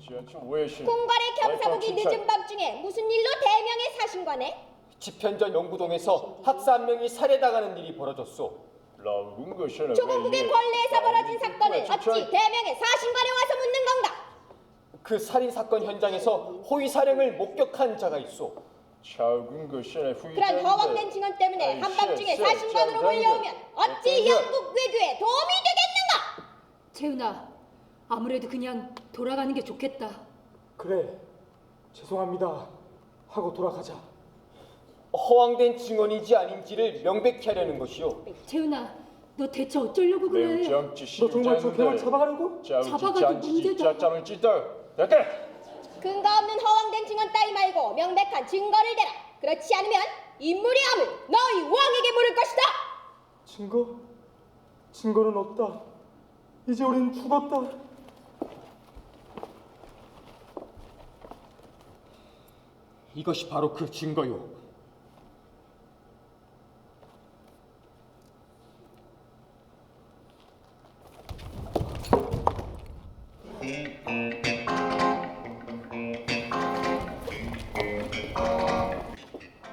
궁궐의 겸사복이 늦은 밤중에 무슨 일로 대명의 사신관에? 집현전 영구동에서 학사 한 명이 살해당하는 일이 벌어졌소. 조국국의 권례에서 벌어진 사건을 어찌 대명의 사신관에 와서 묻는 건가? 그 살인 사건 현장에서 호위 사령을 목격한 자가 있소. 그런 허황된 증언 때문에 한밤중에 사신관으로 몰려오면 어찌 영국 외교에 도움이 되겠는가? 재훈아, 아무래도 그냥 돌아가는 게 좋겠다. 그래, 죄송합니다 하고 돌아가자. 허황된 증언인지 아닌지를 명백히 하려는 것이요. 재훈아, 너 대체 어쩌려고 그래? 너 정말 저 괴물 잡아가려고? 잡아가도 문제다. 근거 없는 허황된 증언 따위 말고 명백한 증거를 대라. 그렇지 않으면 인물이 암을 너희 왕에게 물을 것이다. 증거? 증거는 없다. 이제 우린 죽었다. 이것이 바로 그 증거요.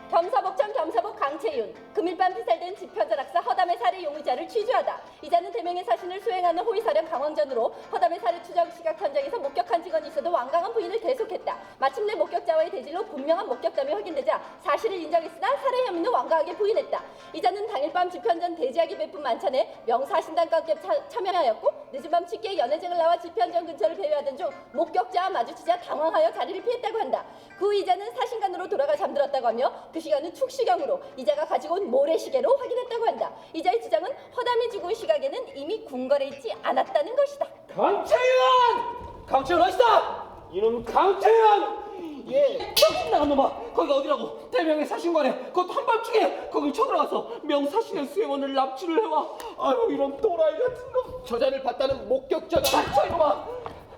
겸사복전 겸사복 강채윤, 금일밤 피살된 집현전 학사 허담의 살해 용의자를 취조하다. 이자는 대명의 사신을 수행하는 호위사령 강왕전으로 허담의 살해 추적 시각 현장에서 목격한 직원이 있어도 완강한 부인을 대속했다. 마침내 목격자와의 대질로 분명한 목격담이 확인되자 사실을 인정했으나 살해 혐의는 완강하게 부인했다. 이자는 당일 밤 집현전 대지하기 베푼 만찬에 명사신단과 함께 참여하였고 늦은 밤 취기에 연회장을 나와 집현전 근처를 배회하던 중 목격자와 마주치자 당황하여 자리를 피했다고 한다. 그 이자는 사신관으로 돌아가 잠들었다고 하며 그 시간은 축시경으로 이자가 가지고 온 모래시계로 확인했다고 한다. 이자의 주장은 허담이 죽은 시각에는 이미 궁궐에 있지 않았다는 것이다. 강채연! 강채연 어디다? 이놈 강채연! 예, 정신 나간 놈아! 거기가 어디라고? 대명의 사신관에 그것도 한밤중에 거길 쳐들어가서 명사신의 수행원을 납치를 해와. 아유 이런 또라이 같은 놈. 저자를 봤다는 목격자가 닥쳐 이놈아!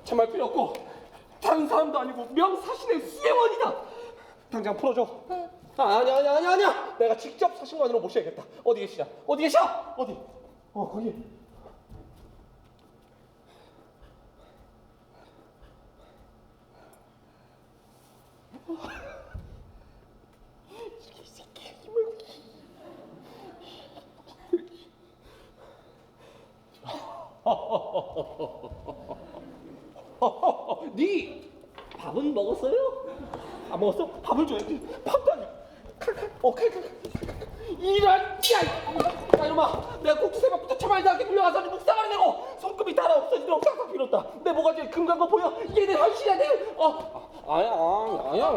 참말 필요 없고 다른 사람도 아니고 명사신의 수행원이다. 당장 풀어줘. 아니야. 내가 직접 사신관으로 모셔야겠다. 어디 계시냐? 어디 계셔? 어디? 거기. 이 새끼 힘을. 네 밥은 먹었어요? 안 먹었어? 밥을 줘야지. 밥도 아니야. 이런 야 이놈아, 내가 꼭두새벽부터 처말다하게 물려가서 묵상을 내고 손금이 다 없어지도록 싹싹 빌었다. 내 모가지에 금간 거 보여? 얘네 현실이야 돼. 아니야.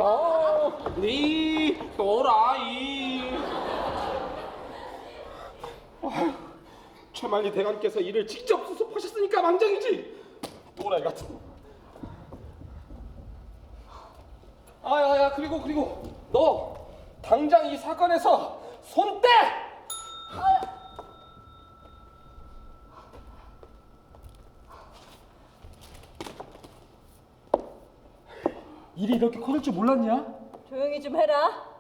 네 또라이. 최만리 대감께서 이를 직접 수습하셨으니까 망정이지. 또라이 같은. 그리고 너 당장 이 사건에서 손 떼! 일이 이렇게 커질 줄 몰랐냐? 조용히 좀 해라.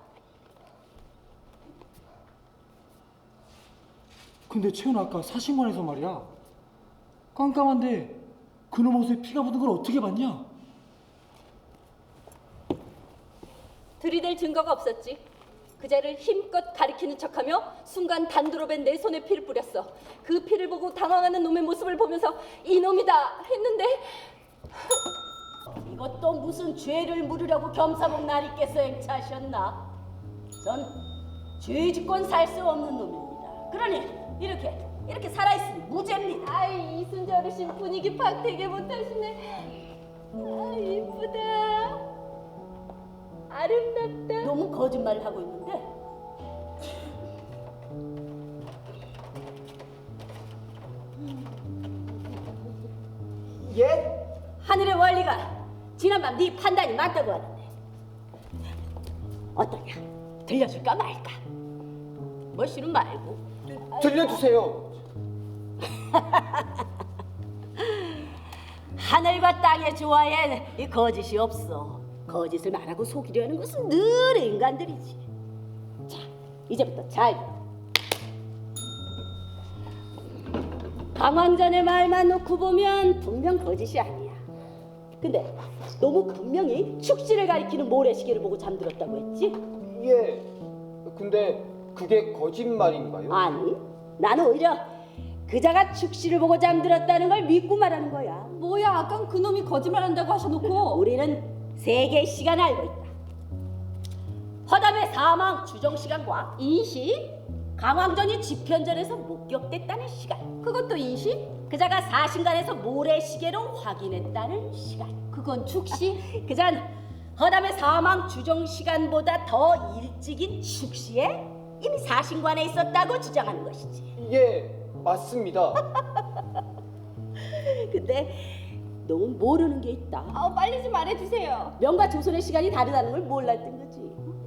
근데 채훈 아까 사신관에서 말이야 깜깜한데 그놈 옷에 피가 묻은 걸 어떻게 봤냐? 들이댈 증거가 없었지. 그자를 힘껏 가리키는 척하며 순간 단도로 벤 내 손에 피를 뿌렸어. 그 피를 보고 당황하는 놈의 모습을 보면서 이놈이다 했는데 이것도 무슨 죄를 물으려고 겸사목나리께서 행차하셨나? 전 죄짓곤 살 수 없는 놈입니다. 그러니 이렇게 살아있으니 무죄입니다. 아이 이순재 어르신 분위기 파악 되게 못하시네. 아 이쁘다. 아름답다. 너무 거짓말을 하고 있는데 예? 하늘의 원리가 지난밤 네 판단이 맞다고 하는데 어떠냐? 들려줄까 말까? 뭐 싫은 말고 들려주세요. 하늘과 땅의 조화엔 이 거짓이 없어. 거짓을 말하고 속이려는 것은 늘 인간들이지. 자, 이제부터 잘 들어. 강왕전의 말만 놓고 보면 분명 거짓이 아니야. 근데 너무 분명히 축시를 가리키는 모래시계를 보고 잠들었다고 했지? 예. 근데 그게 거짓말인가요? 아니, 나는 오히려 그자가 축시를 보고 잠들었다는 걸 믿고 말하는 거야. 뭐야 아깐 그놈이 거짓말한다고 하셔놓고 우리는 3개의 시간을 알고 있다. 허담의 사망 추정 시간과 인시, 강왕전이 집현전에서 목격됐다는 시간. 그것도 인시? 그자가 사신관에서 모래시계로 확인했다는 시간. 그건 축시? 그잔 허담의 사망 추정 시간보다 더 일찍인 축시에 이미 사신관에 있었다고 주장하는 것이지. 예, 맞습니다. 근데 너무 모르는 게 있다. 빨리 좀 말해주세요. 명과 조선의 시간이 다르다는 걸 몰랐던 거지.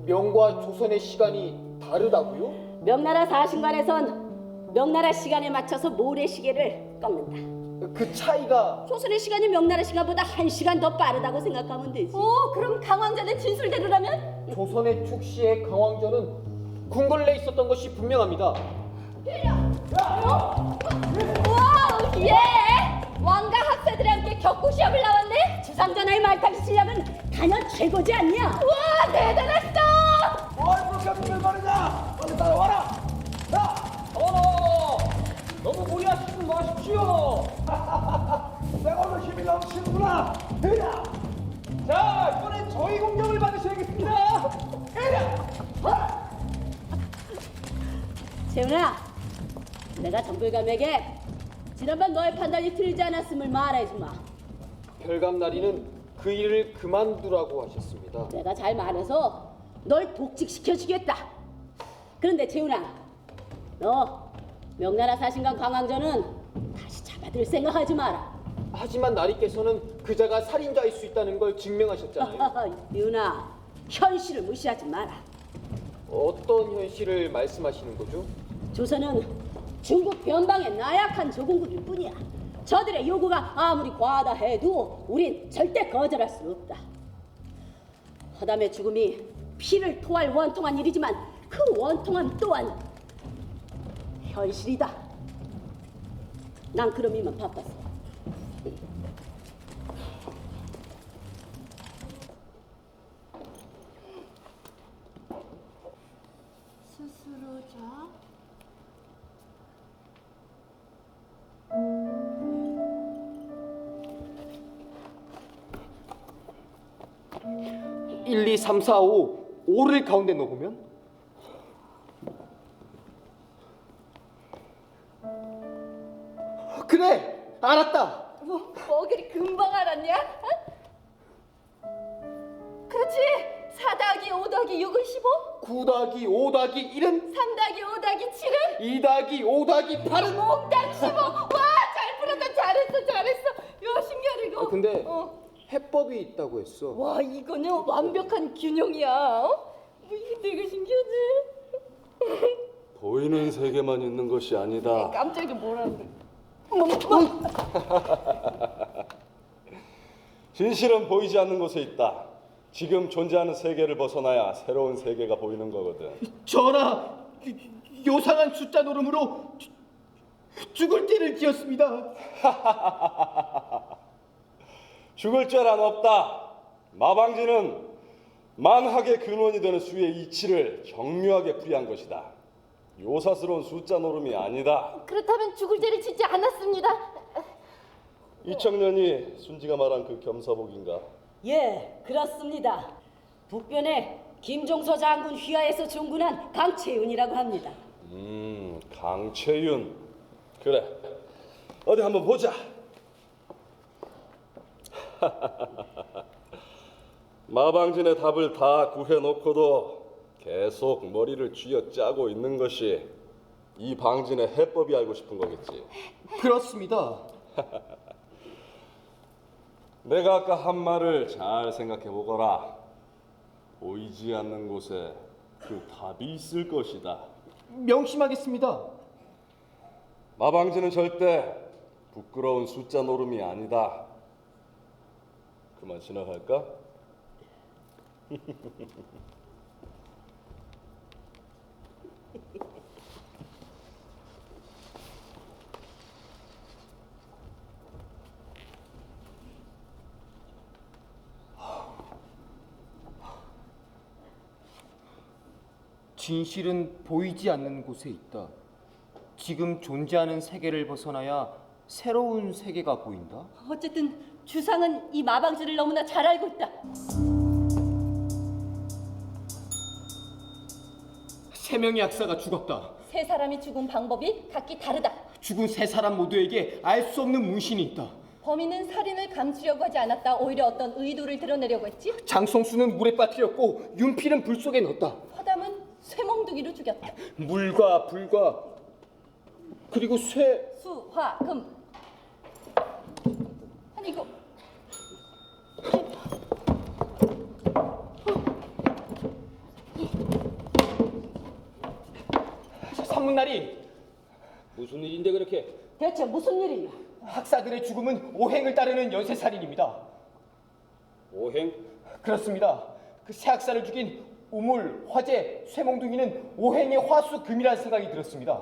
명과 조선의 시간이 다르다고요? 명나라 사신관에선 명나라 시간에 맞춰서 모래시계를 꺾는다. 그 차이가 조선의 시간이 명나라 시간보다 1시간 더 빠르다고 생각하면 되지. 그럼 강왕전의 진술대로라면? 조선의 축시의 강왕전은 궁궐 내에 있었던 것이 분명합니다. 우와 예! 왕과 학사들이 함께 격구시험을 나왔네? 주상전하의 말타기 실력은 단연 최고지 않냐? 우와 대단했어! 아이고 깜짝이야 말이냐 빨리 따라와라 자 어머! 너무 무리하시지 마십시오. 내가 오늘 힘이 넘치는구나 으야 자 이번엔 저희 공격을 받으셔야겠습니다 으야 재훈아, 내가 정불감에게 지난번 너의 판단이 틀리지 않았음을 말해주마. 별감나리는 그 일을 그만두라고 하셨습니다. 내가 잘 말해서 널 복직시켜주겠다. 그런데 재훈아, 너 명나라 사신관 강왕전은 다시 잡아들 생각하지 마라. 하지만 나리께서는 그자가 살인자일 수 있다는 걸 증명하셨잖아요. 유나, 현실을 무시하지 마라. 어떤 현실을 말씀하시는 거죠? 조선은 중국 변방의 나약한 조공국일 뿐이야. 저들의 요구가 아무리 과하다 해도 우린 절대 거절할 수 없다. 허담의 죽음이 피를 토할 원통한 일이지만 그 원통함 또한 현실이다. 난 그럼 이만 바빴어. 스스로자 1, 2, 3, 4, 5 5를 가운데 넣어보면 그래! 알았다! 뭐 그리 금방 알았냐? 그렇지 4 더하기 5 더하기 6은 15 9 더하기 5 더하기 1은 3 더하기 5 더하기 7은 2 더하기 5 더하기 8은 몽땅 15 와 잘 풀었다 잘했어 야 신기하다 이거 근데 해법이 있다고 했어. 와 이거는 완벽한 균형이야 이게 되게 신기하지? 보이는 세계만 있는 것이 아니다. 깜짝이야 뭐라는데? 진실은 보이지 않는 곳에 있다. 지금 존재하는 세계를 벗어나야 새로운 세계가 보이는 거거든. 전하, 요상한 숫자 노름으로 죽을 죄를 지었습니다. 죽을 죄란 없다. 마방지는 만학의 근원이 되는 수의 이치를 경묘하게 풀이한 것이다. 요사스러운 숫자 노름이 아니다. 그렇다면 죽을 죄를 짓지 않았습니다. 이 청년이 순지가 말한 그 겸사복인가? 예, 그렇습니다. 북변에 김종서 장군 휘하에서 종군한 강채윤이라고 합니다. 강채윤. 그래. 어디 한번 보자. 마방진의 답을 다 구해놓고도 계속 머리를 쥐어짜고 있는 것이 이 방진의 해법이 알고 싶은 거겠지. 그렇습니다. 내가 아까 한 말을 잘 생각해 보거라. 보이지 않는 곳에 그 답이 있을 것이다. 명심하겠습니다. 마방지는 절대 부끄러운 숫자 노름이 아니다. 그만 지나갈까? 진실은 보이지 않는 곳에 있다. 지금 존재하는 세계를 벗어나야 새로운 세계가 보인다. 어쨌든 주상은 이 마방지를 너무나 잘 알고 있다. 세 명의 약사가 죽었다. 세 사람이 죽은 방법이 각기 다르다. 죽은 세 사람 모두에게 알 수 없는 문신이 있다. 범인은 살인을 감추려고 하지 않았다. 오히려 어떤 의도를 드러내려고 했지. 장성수는 물에 빠뜨렸고 윤필은 불 속에 넣었다. 허담은 쇠몽둥이로 죽였다. 물과 불과 그리고 쇠. 수, 화, 금. 아니 이거 산문날이 무슨 일인데 그렇게? 대체 무슨 일이냐? 학사들의 죽음은 오행을 따르는 연쇄살인입니다. 오행? 그렇습니다. 그 새 학사를 죽인 우물, 화재, 쇠몽둥이는 오행의 화수 금이라는 생각이 들었습니다.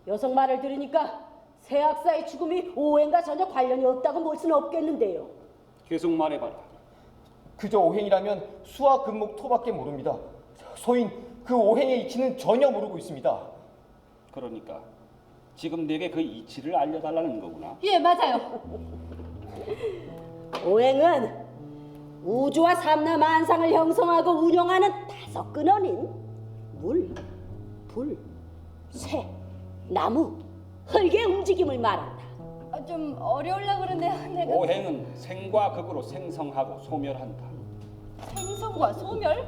여성 말을 들으니까 새 학사의 죽음이 오행과 전혀 관련이 없다고 볼 수는 없겠는데요. 계속 말해봐라. 그저 오행이라면 수와 금목 토밖에 모릅니다. 소인 그 오행의 이치는 전혀 모르고 있습니다. 그러니까 지금 내게 그 이치를 알려달라는 거구나. 예 맞아요. 오행은 우주와 삼라만상을 형성하고 운영하는 5근원인 물, 불, 새, 나무, 흙의 움직임을 말한다. 좀 어려우려고 그러네요. 내가 오행은 생과 극으로 생성하고 소멸한다. 생성과 소멸?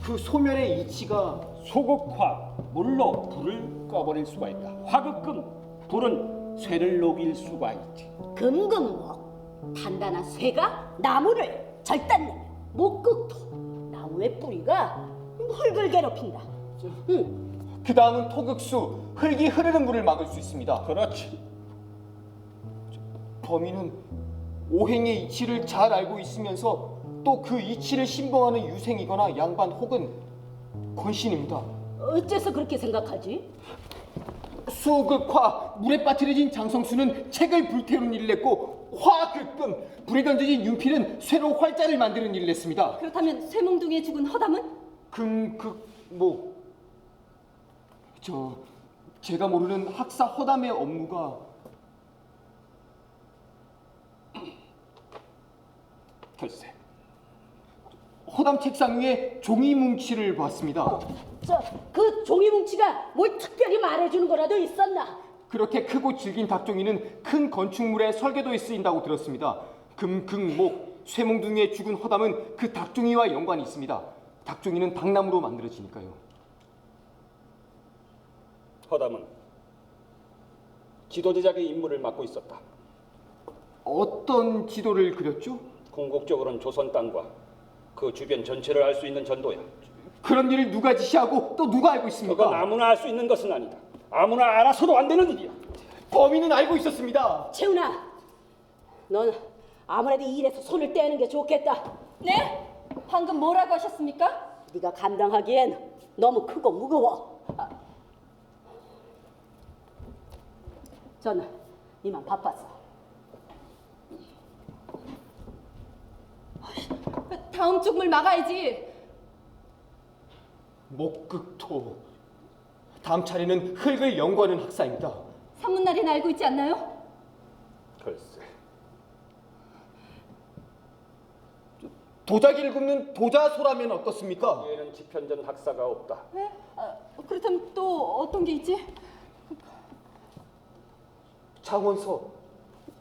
그 소멸의 이치가 소극화, 물로 불을 꺼버릴 수가 있다. 화극금, 불은 쇠를 녹일 수가 있지. 금극목, 단단한 쇠가 나무를 절단내면 목극토, 나무의 뿌리가 흙을 괴롭힌다. 그 다음은 토극수, 흙이 흐르는 물을 막을 수 있습니다. 그렇지. 범인은 오행의 이치를 잘 알고 있으면서 또 그 이치를 신봉하는 유생이거나 양반 혹은 권신입니다. 어째서 그렇게 생각하지? 수극화, 물에 빠뜨려진 장성수는 책을 불태우는 일을 했고 화극금, 불에 던져진 윤필은 쇠로 활자를 만드는 일을 했습니다. 그렇다면 쇠몽둥이에 죽은 허담은? 제가 모르는 학사 허담의 업무가 글쎄, 허담 책상 위에 종이 뭉치를 봤습니다. 그 종이 뭉치가 뭘 특별히 말해주는 거라도 있었나? 그렇게 크고 질긴 닭종이는 큰 건축물의 설계도에 쓰인다고 들었습니다. 금극목, 쇠몽둥이에 죽은 허담은 그 닭종이와 연관이 있습니다. 닭종이는 닭나무로 만들어지니까요. 허담은 지도 제작의 임무를 맡고 있었다. 어떤 지도를 그렸죠? 궁극적으로는 조선 땅과 그 주변 전체를 알 수 있는 전도야. 그런 일을 누가 지시하고 또 누가 알고 있습니까? 그건 아무나 알 수 있는 것은 아니다. 아무나 알아서도 안 되는 일이야. 범인은 알고 있었습니다. 채훈아, 넌 아무래도 이 일에서 손을 떼는 게 좋겠다. 네? 방금 뭐라고 하셨습니까? 네가 감당하기엔 너무 크고 무거워. 전 이만 바빴어. 다음 쪽을 막아야지. 목극토. 다음 차례는 흙을 연구하는 학사입니다. 산문날이는 알고 있지 않나요? 글쎄. 도자기를 굽는 도자소라면 어떻습니까? 얘는 지편전 학사가 없다. 네? 그렇다면 또 어떤 게 있지? 창원서,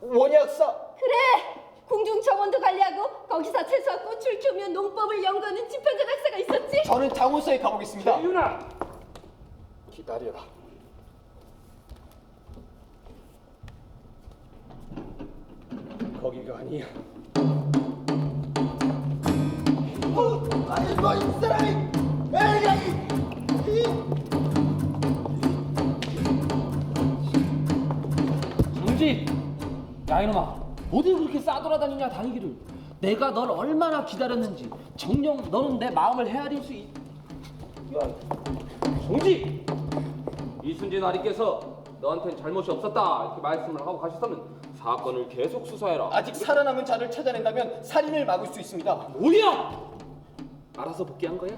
원예학사. 그래! 궁중정원도 관리하고 거기서 채소와 꽃을 키우며 농법을 연구하는 지편전 학사가 있었지? 저는 창원서에 가보겠습니다. 유나! 기다려라. 거기가 아니야. 아니 뭐이 사람이 에이 정지! 야 이놈아, 어디 그렇게 싸돌아다니냐 다니기를. 내가 널 얼마나 기다렸는지 정녕 너는 내 마음을 헤아릴 수 있... 야, 정지! 이순진 아리께서 너한텐 잘못이 없었다 이렇게 말씀을 하고 가셨으면 사건을 계속 수사해라. 아직 살아남은 자를 찾아낸다면 살인을 막을 수 있습니다. 뭐야? 알아서 복귀한 거야?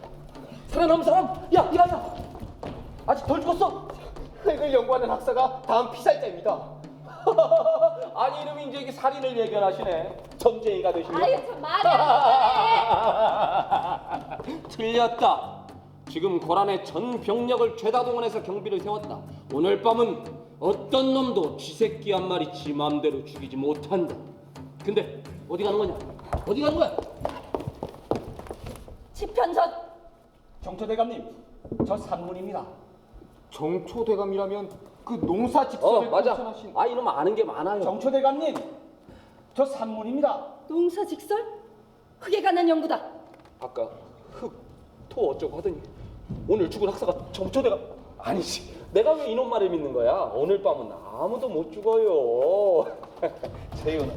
살아남은 사람? 야, 일어나! 아직 덜 죽었어? 흙을 연구하는 학사가 다음 피살자입니다. 아니 이놈이 이제 이게 살인을 예견하시네. 점쟁이가 되시네. 아유 참 말이 안 되네. 틀렸다. 지금 고란의 전 병력을 죄다 동원해서 경비를 세웠다. 오늘 밤은 어떤 놈도 쥐새끼 한 마리 지 맘대로 죽이지 못한다. 근데 어디 가는 거냐? 어디 가는 거야? 지편전 정초대감님, 저 산문입니다. 정초대감이라면 그 농사 직설을 맞아. 실천하신 아 이놈 아는 게 많아요. 정초대감님, 저 산문입니다. 농사직설? 흙에 관한 연구다. 아까 흙, 토 어쩌고 하더니 오늘 죽은 학사가 정초대감 아니지. 내가 왜 이놈 말을 믿는 거야? 오늘 밤은 아무도 못 죽어요. 재윤.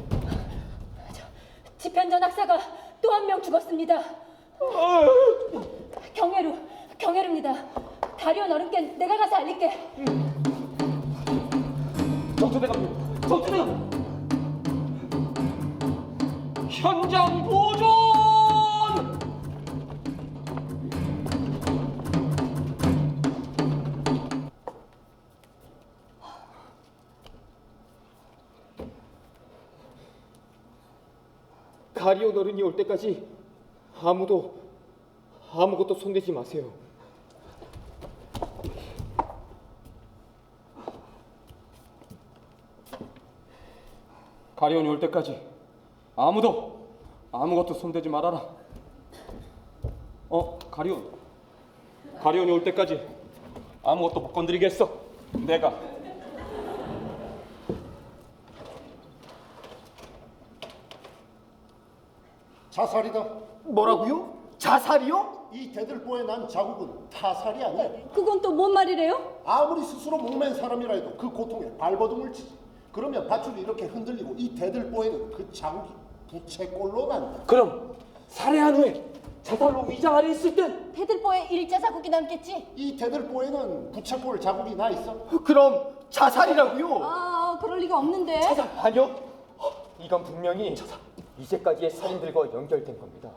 지편전 학사가 또 한 명 죽었습니다. 경혜루입니다. 다리온 어른께 내가 가서 알릴게. 정초대감님, 정초대감. 현장 보존. 가리온 어른이 올 때까지 아무것도 손대지 마세요. 가리온이 올 때까지 아무것도 손대지 말아라. 가리온이 올 때까지 아무것도 못 건드리겠어. 내가. 자살이다. 뭐라고요? 자살이요? 이 대들보에 난 자국은 타살이 아니야. 그건 또 뭔 말이래요? 아무리 스스로 목맨 사람이라 해도 그 고통에 발버둥을 치지. 그러면 밧줄이 이렇게 흔들리고 이 대들보에는 그 자국이 부채꼴로 난다. 그럼 살해한 후에 자살로 위장하려 했을 땐 대들보에 일자 자국이 남겠지? 이 대들보에는 부채꼴 자국이 나 있어. 그럼 자살이라고요? 그럴 리가 없는데. 아니요. 이건 분명히 이제까지의 살인들과 연결된 겁니다.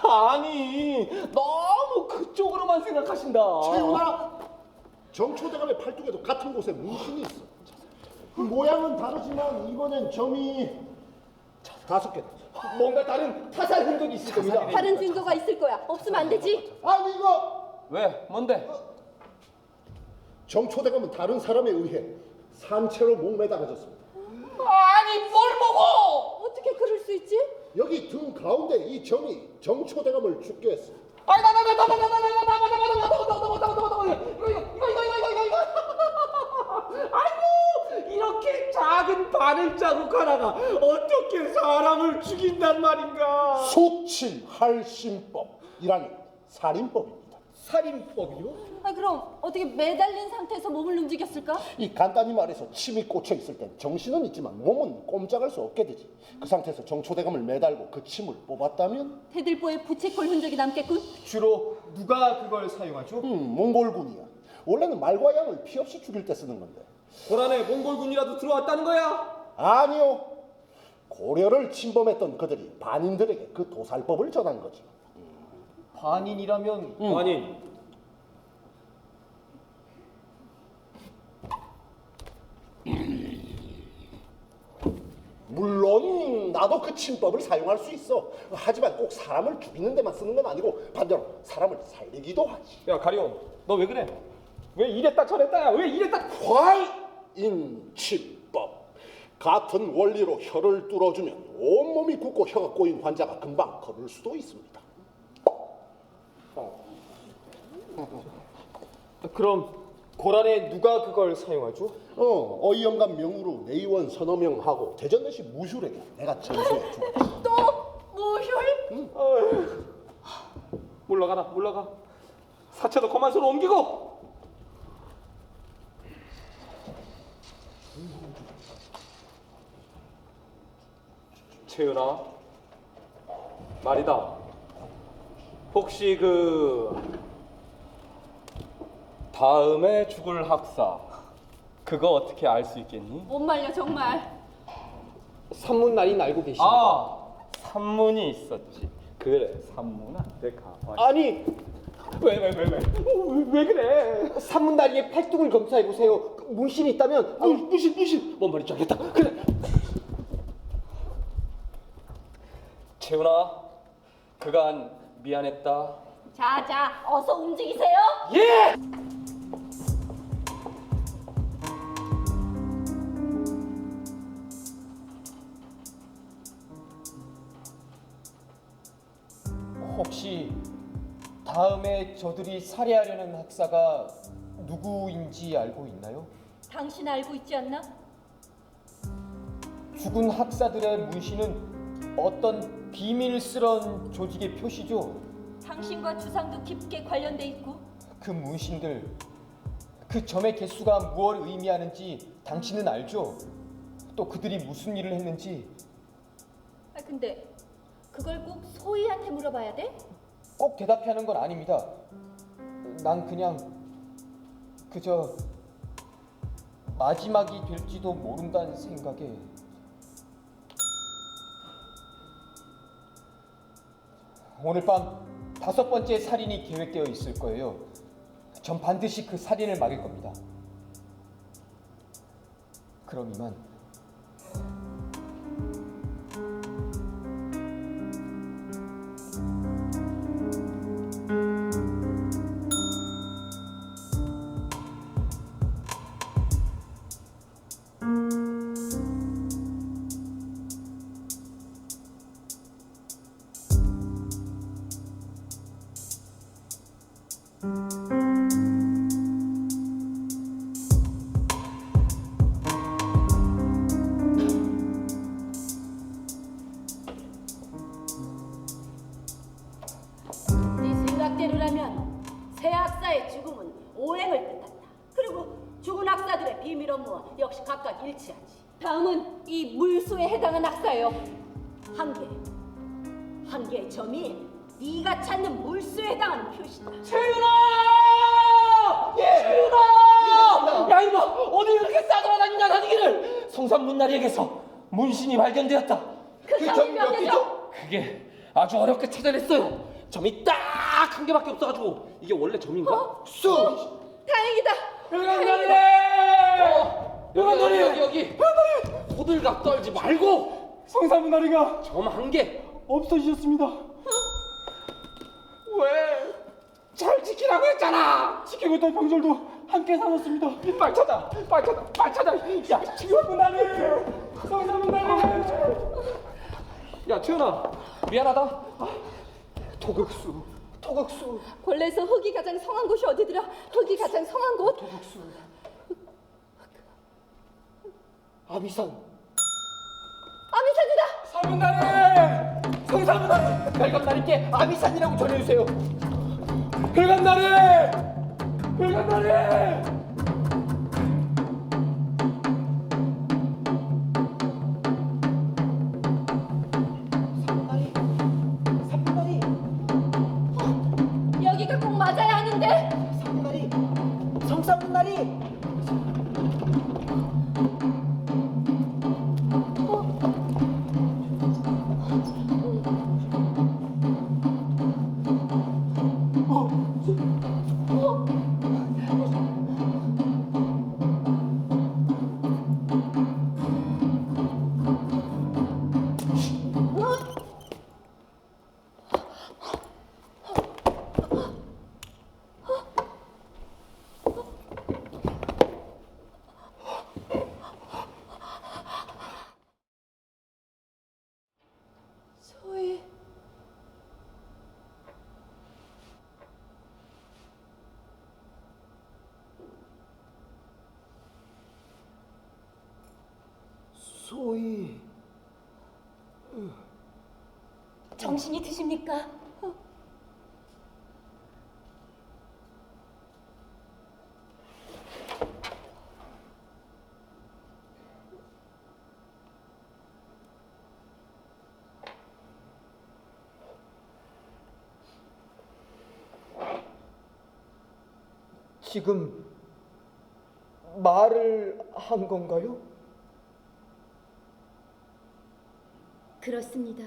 아니 너무 그쪽으로만 생각하신다. 채윤아, 정초대감의 팔뚝에도 같은 곳에 문신이 있어. 그 모양은 다르지만 이번엔 점이 5개. 뭔가 다른 타살 흔적이 있을 겁니다. 다른 증거가 있을 거야. 없으면 안 되지. 아니 이거 왜? 뭔데? 정초대감은 다른 사람에 의해 산채로 목매달아졌습니다. 아니 뭘 보고? 어떻게 그럴 수 있지? 여기 등 가운데 이 점이 정초대감을 죽게 했어. 아이고 이렇게 작은 바늘 발자국 하나가 어떻게 사람을 죽인단 말인가? 수침할심법이라니 살인법입니다. 살인법이요? 아, 그럼 어떻게 매달린 상태에서 몸을 움직였을까? 이 간단히 말해서 침이 꽂혀 있을 땐 정신은 있지만 몸은 꼼짝할 수 없게 되지. 그 상태에서 정초대감을 매달고 그 침을 뽑았다면 대들보에 부채꼴 흔적이 남겠군. 주로 누가 그걸 사용하죠? 몽골군이야. 원래는 말과 양을 피 없이 죽일 때 쓰는 건데. 고란에 몽골군이라도 들어왔다는 거야? 아니요. 고려를 침범했던 그들이 반인들에게 그 도살법을 전한 거지. 반인이라면 아니, 물론 나도 그 침법을 사용할 수 있어. 하지만 꼭 사람을 죽이는 데만 쓰는 건 아니고 반대로 사람을 살리기도 하지. 야 가리온, 너 왜 그래? 왜 이랬다 저랬다야? 왜 이랬다? 활인침법. 같은 원리로 혀를 뚫어주면 온몸이 붓고 혀가 꼬인 환자가 금방 걸을 수도 있습니다. 그럼 고란에 누가 그걸 사용하죠? 어이영감 명으로 내의원 서너 명하고 대전대시 무술에게 내가 전수해 주고. 또 무혈? 물러가라, 물러가. 사체도 거만소로 옮기고. 채은아, 말이다. 혹시 다음에 죽을 학사 그거 어떻게 알 수 있겠니? 못 말려 정말. 산문날인 알고 계십니까? 아, 산문이 있었지. 그래, 산문한테 가만히. 아니, 왜 그래? 산문날이의 팔뚝을 검사해 보세요. 문신이 있다면 무신. 뭔 말인지 알겠다. 그래. 채훈아, 그간 미안했다. 자자, 어서 움직이세요. 예! 혹시 다음에 저들이 살해하려는 학사가 누구인지 알고 있나요? 당신 알고 있지 않나? 죽은 학사들의 문신은 어떤 비밀스런 조직의 표시죠. 당신과 주상도 깊게 관련돼 있고. 그 문신들, 그 점의 개수가 무엇을 의미하는지 당신은 알죠? 또 그들이 무슨 일을 했는지. 아, 근데 그걸 꼭 소희한테 물어봐야 돼? 꼭 대답해야 하는 건 아닙니다. 난 그냥 그저 마지막이 될지도 모른다는 생각에. 오늘 밤 5번째 살인이 계획되어 있을 거예요. 전 반드시 그 살인을 막을 겁니다. 그럼 이만. 네 생각대로라면 새 학사의 죽음은 오행을 뜻한다. 그리고 죽은 학사들의 비밀 업무와 역시 각각 일치하지. 다음은 이 물소에 해당한 학사예요. 한 개의 점이 네가 찾는 물수에 해당하는 표시다. 채윤아! 채윤아! 야 이놈아, 어디 이렇게 싸돌아다니냐 다니기를. 성산문나리에게서 문신이 발견되었다. 그 점이 몇 개죠? 그게 아주 어렵게 찾아냈어요. 점이 딱 한 개밖에 없어가지고. 이게 원래 점인가? 다행이다. 여기 호들갑 떨지 말고. 성산문나리가 점 한 개 없어지셨습니다. 왜? 잘 지키라고 했잖아. 지키고 있던 병졸도 함께 살았습니다. 빨리 찾아. 야, 성산문나리. 야, 채연아, 미안하다. 토극수. 권례에서 흙이 가장 성한 곳이 어디더라? 흙이 가장 성한 곳? 아미산. 성삼나리! 성삼나리! 별감나리께 아비산이라고 전해주세요. 별감나리! 별감나리! 여기가 꼭 맞아야 하는데. 성삼나리! 소희. 소희... 정신이 드십니까? 지금 말을 한 건가요? 그렇습니다.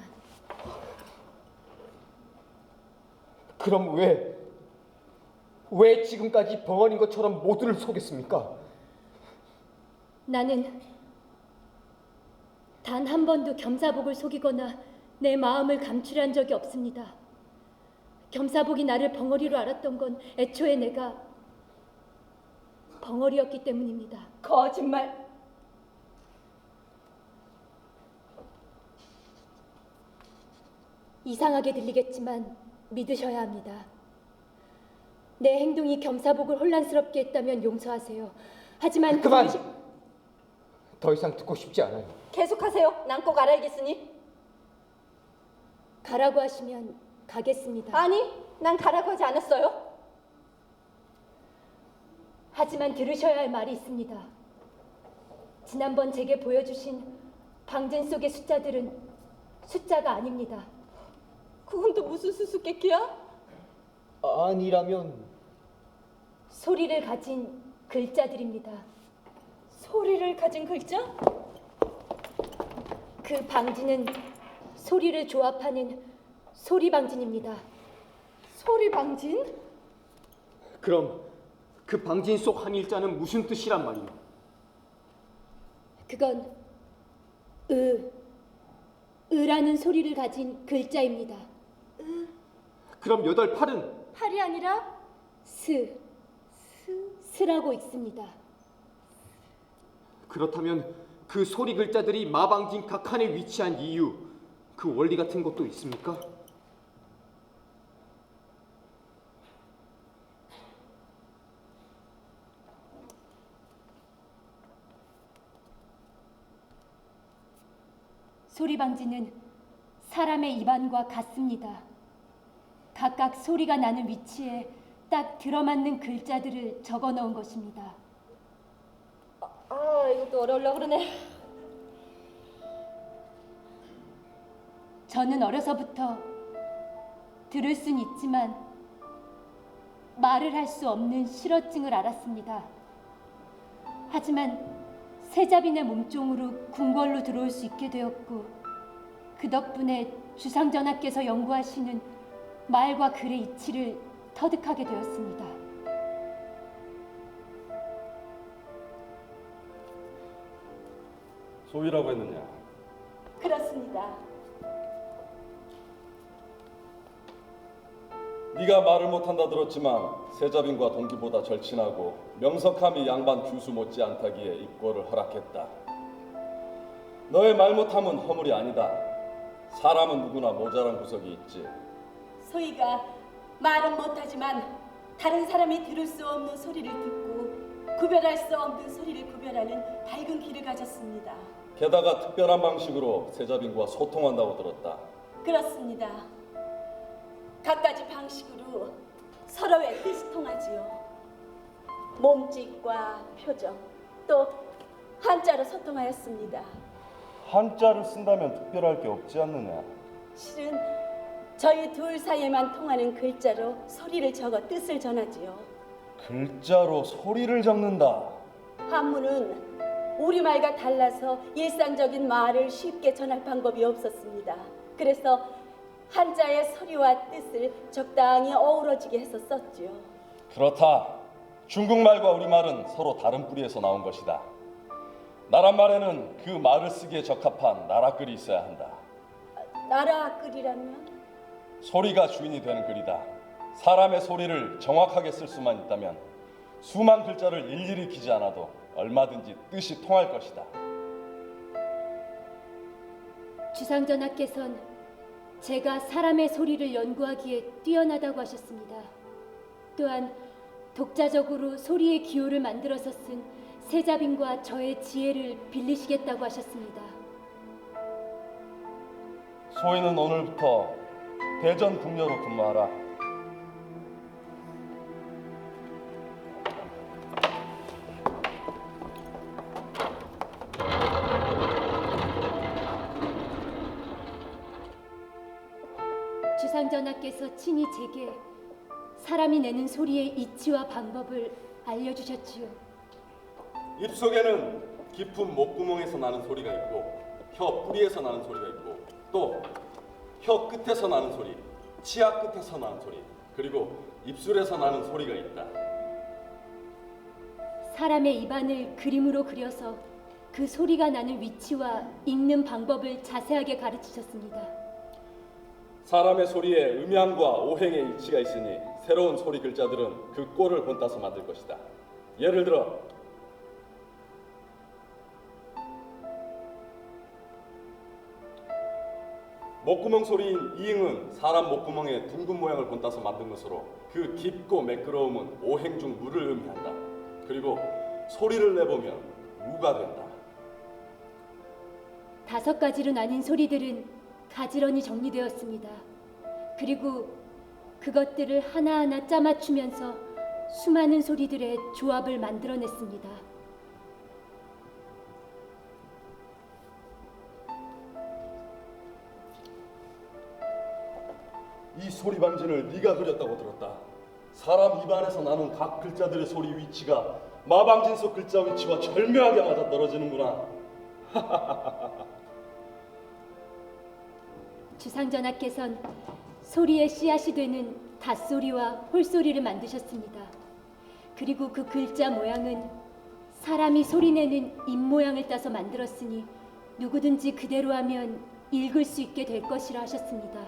그럼 왜 지금까지 벙어린 것처럼 모두를 속였습니까? 나는 단 한 번도 겸사복을 속이거나 내 마음을 감추려 적이 없습니다. 겸사복이 나를 벙어리로 알았던 건 애초에 내가 벙어리였기 때문입니다. 거짓말! 이상하게 들리겠지만 믿으셔야 합니다. 내 행동이 겸사복을 혼란스럽게 했다면 용서하세요. 하지만 그만! 더 이상 듣고 싶지 않아요. 계속하세요. 난 꼭 알아야겠으니. 가라고 하시면 가겠습니다. 아니, 난 가라고 하지 않았어요. 하지만 들으셔야 할 말이 있습니다. 지난번 제게 보여주신 방진 속의 숫자들은 숫자가 아닙니다. 그건 또 무슨 수수께끼야? 아니라면... 소리를 가진 글자들입니다. 소리를 가진 글자? 그 방진은 소리를 조합하는 소리방진입니다. 소리방진? 그럼 그 방진 속 한 일자는 무슨 뜻이란 말이오? 그건 으라는 소리를 가진 글자입니다. 그럼 8팔은? 팔이 아니라 스라고 있습니다. 그렇다면 그 소리 글자들이 마방진 각 칸에 위치한 이유, 그 원리 같은 것도 있습니까? 소리방진은 사람의 입안과 같습니다. 각각 소리가 나는 위치에 딱 들어맞는 글자들을 적어 넣은 것입니다. 이것도 어려우려고 그러네. 저는 어려서부터 들을 순 있지만 말을 할 수 없는 실어증을 앓았습니다. 하지만 세자빈의 몸종으로 궁궐로 들어올 수 있게 되었고, 그 덕분에 주상전하께서 연구하시는 말과 글의 이치를 터득하게 되었습니다. 소위라고 했느냐? 그렇습니다. 네가 말을 못한다 들었지만 세자빈과 동기보다 절친하고 명석함이 양반 규수 못지않다기에 입고를 허락했다. 너의 말 못함은 허물이 아니다. 사람은 누구나 모자란 구석이 있지. 소희가 말은 못하지만 다른 사람이 들을 수 없는 소리를 듣고 구별할 수 없는 소리를 구별하는 밝은 귀를 가졌습니다. 게다가 특별한 방식으로 세자빈과 소통한다고 들었다. 그렇습니다. 갖가지 방식으로 서로의 뜻이 통하지요. 몸짓과 표정, 또 한자로 소통하였습니다. 한자를 쓴다면 특별할 게 없지 않느냐? 실은 저희 둘 사이에만 통하는 글자로 소리를 적어 뜻을 전하지요. 글자로 소리를 적는다. 한문은 우리말과 달라서 일상적인 말을 쉽게 전할 방법이 없었습니다. 그래서 한자의 소리와 뜻을 적당히 어우러지게 해서 썼지요. 그렇다. 중국말과 우리말은 서로 다른 뿌리에서 나온 것이다. 나라말에는 그 말을 쓰기에 적합한 나라글이 있어야 한다. 나라글이라면? 소리가 주인이 되는 글이다. 사람의 소리를 정확하게 쓸 수만 있다면 수만 글자를 일일이 기지 않아도 얼마든지 뜻이 통할 것이다. 주상전하께서는 제가 사람의 소리를 연구하기에 뛰어나다고 하셨습니다. 또한 독자적으로 소리의 기호를 만들어서 쓴 세자빈과 저의 지혜를 빌리시겠다고 하셨습니다. 소인은 오늘부터 대전 궁녀로 근무하라. 주상전하께서 친히 제게 사람이 내는 소리의 이치와 방법을 알려주셨지요. 입속에는 깊은 목구멍에서 나는 소리가 있고 혀 뿌리에서 나는 소리가 있고 또 혀 끝에서 나는 소리, 치아 끝에서 나는 소리, 그리고 입술에서 나는 소리가 있다. 사람의 입안을 그림으로 그려서 그 소리가 나는 위치와 읽는 방법을 자세하게 가르치셨습니다. 사람의 소리에 음양과 오행의 이치가 있으니 새로운 소리 글자들은 그 꼴을 본따서 만들 것이다. 예를 들어 목구멍 소리인 이응은 사람 목구멍의 둥근 모양을 본따서 만든 것으로 그 깊고 매끄러움은 오행 중 무를 의미한다. 그리고 소리를 내보면 우가 된다. 5가지로 나뉜 소리들은 가지런히 정리되었습니다. 그리고 그것들을 하나하나 짜맞추면서 수많은 소리들의 조합을 만들어냈습니다. 이 소리 방진을 네가 그렸다고 들었다. 사람 입안에서 나는 각 글자들의 소리 위치가 마방진 속 글자 위치와 절묘하게 맞아 떨어지는구나. 주상전하께서는 소리의 씨앗이 되는 닷소리와 홀소리를 만드셨습니다. 그리고 그 글자 모양은 사람이 소리내는 입 모양을 따서 만들었으니 누구든지 그대로 하면 읽을 수 있게 될 것이라 하셨습니다.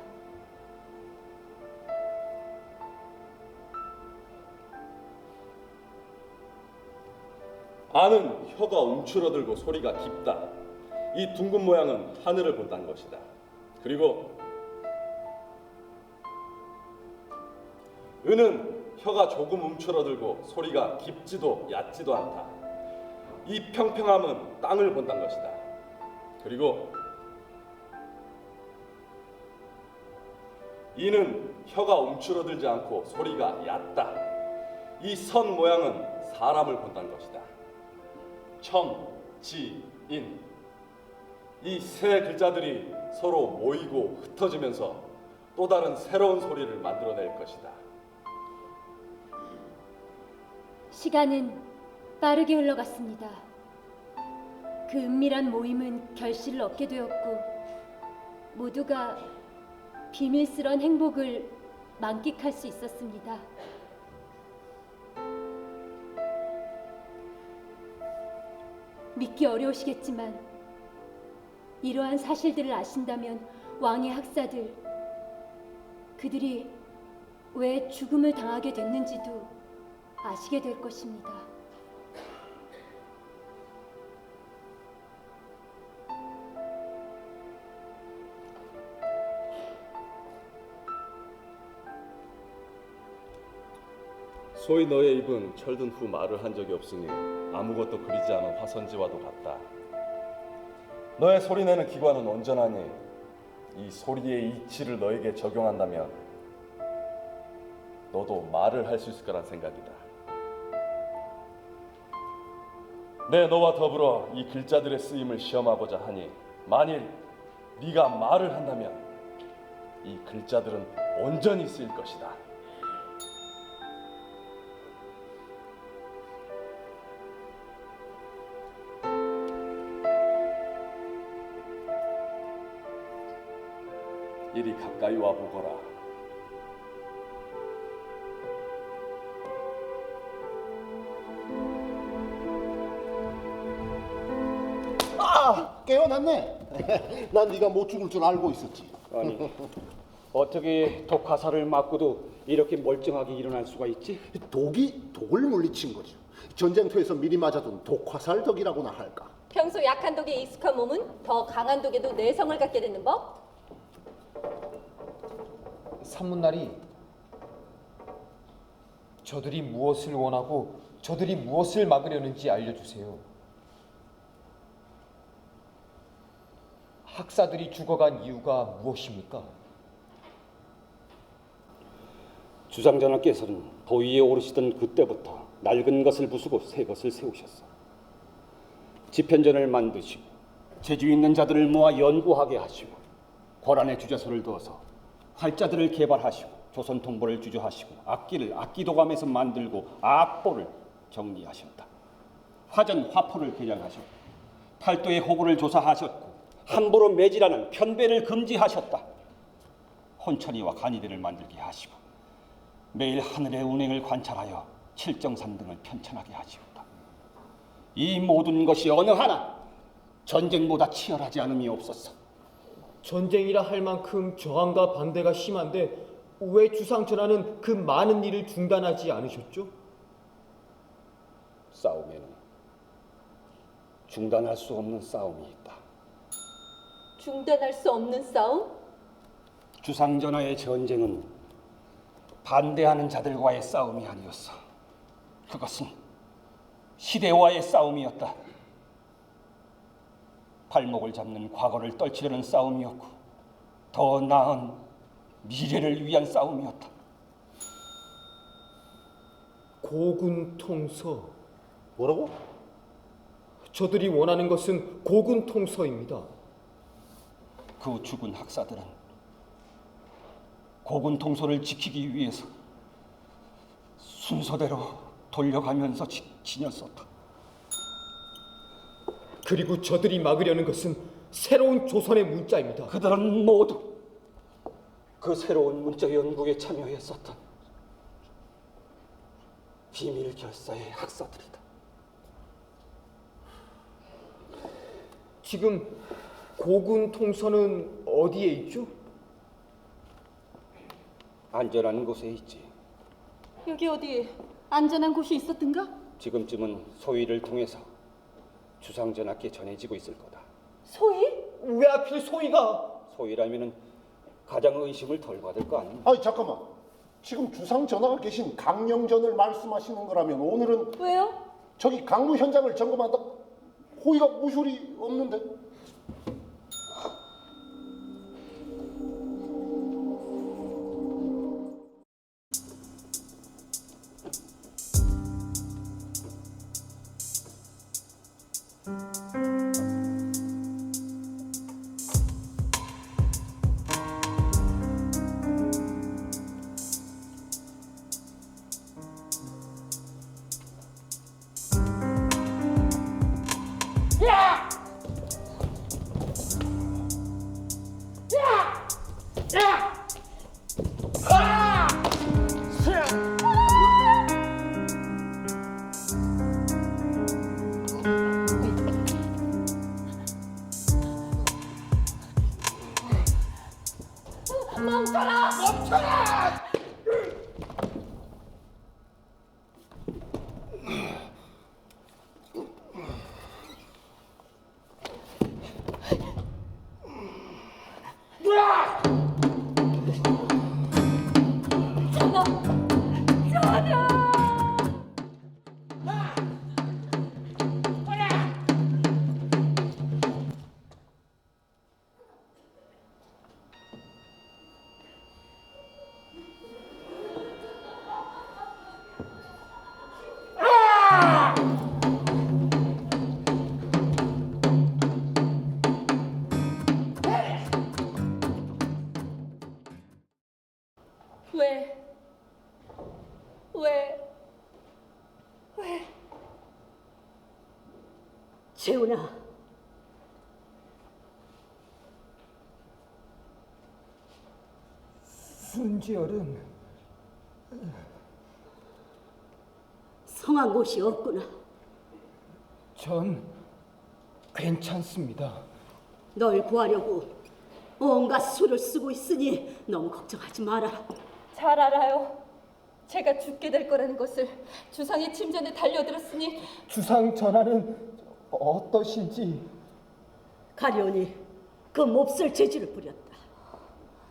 아는 혀가 움츠러들고 소리가 깊다. 이 둥근 모양은 하늘을 본다는 것이다. 그리고 은은 혀가 조금 움츠러들고 소리가 깊지도 얕지도 않다. 이 평평함은 땅을 본다는 것이다. 그리고 이는 혀가 움츠러들지 않고 소리가 얕다. 이 선 모양은 사람을 본다는 것이다. 천, 지, 인. 이 세 글자들이 서로 모이고 흩어지면서 또 다른 새로운 소리를 만들어낼 것이다. 시간은 빠르게 흘러갔습니다. 그 은밀한 모임은 결실을 얻게 되었고 모두가 비밀스런 행복을 만끽할 수 있었습니다. 믿기 어려우시겠지만 이러한 사실들을 아신다면 왕의 학사들, 그들이 왜 죽음을 당하게 됐는지도 아시게 될 것입니다. 소위 너의 입은 철든 후 말을 한 적이 없으니 아무것도 그리지 않은 화선지와도 같다. 너의 소리내는 기관은 온전하니 이 소리의 이치를 너에게 적용한다면 너도 말을 할 수 있을 거란 생각이다. 내 너와 더불어 이 글자들의 쓰임을 시험하고자 하니 만일 네가 말을 한다면 이 글자들은 온전히 쓰일 것이다. 이리 가까이 와 보거라. 아, 깨어났네. 난 네가 못 죽을 줄 알고 있었지. 아니, 어떻게 독화살을 맞고도 이렇게 멀쩡하게 일어날 수가 있지? 독이 독을 물리친 거죠. 전쟁터에서 미리 맞아둔 독화살 덕이라고나 할까. 평소 약한 독에 익숙한 몸은 더 강한 독에도 내성을 갖게 되는 법? 산문날이 저들이 무엇을 원하고 저들이 무엇을 막으려는지 알려주세요. 학사들이 죽어간 이유가 무엇입니까? 주상전하께서는 도위에 오르시던 그때부터 낡은 것을 부수고 새 것을 세우셨어. 집현전을 만드시고 재주 있는 자들을 모아 연구하게 하시고 고란의 주자소를 두어서 활자들을 개발하시고 조선 통보를 주저하시고 악기를 악기도감에서 만들고 악보를 정리하셨다. 화전 화포를 개량하셨고 팔도의 호구를 조사하셨고 함부로 매질하는 편배를 금지하셨다. 혼천이와 간이대를 만들게 하시고 매일 하늘의 운행을 관찰하여 칠정산 등을 편찬하게 하시었다. 이 모든 것이 어느 하나 전쟁보다 치열하지 않음이 없었어. 전쟁이라 할 만큼 저항과 반대가 심한데 왜 주상전하는 그 많은 일을 중단하지 않으셨죠? 싸움에는 중단할 수 없는 싸움이 있다. 중단할 수 없는 싸움? 주상전하의 전쟁은 반대하는 자들과의 싸움이 아니었어. 그것은 시대와의 싸움이었다. 발목을 잡는 과거를 떨치려는 싸움이었고 더 나은 미래를 위한 싸움이었다. 고군통서. 뭐라고? 저들이 원하는 것은 고군통서입니다. 그 죽은 학사들은 고군통서를 지키기 위해서 순서대로 돌려가면서 지녔었다. 그리고 저들이 막으려는 것은 새로운 조선의 문자입니다. 그들은 모두 그 새로운 문자 연구에 참여했었던 비밀 결사의 학사들이다. 지금 고군통서는 어디에 있죠? 안전한 곳에 있지. 여기 어디 안전한 곳이 있었던가? 지금쯤은 소위를 통해서 주상전하께 전해지고 있을 거다. 소위? 왜 하필 소위가? 소위라면은 가장 의심을 덜 받을 거 아닙니까? 아니 잠깐만. 지금 주상 전하가 계신 강령전을 말씀하시는 거라면 오늘은 왜요? 저기 강무 현장을 점검한다. 호의가 무술이 없는데. 재훈아, 순지열은 성한 곳이 없구나. 전 괜찮습니다. 널 구하려고 온갖 수를 쓰고 있으니 너무 걱정하지 마라. 잘 알아요. 제가 죽게 될 거라는 것을 주상의 침전에 달려들었으니 주상 전하는 어떠신지. 가리온이 그 몹쓸 재주를 부렸다.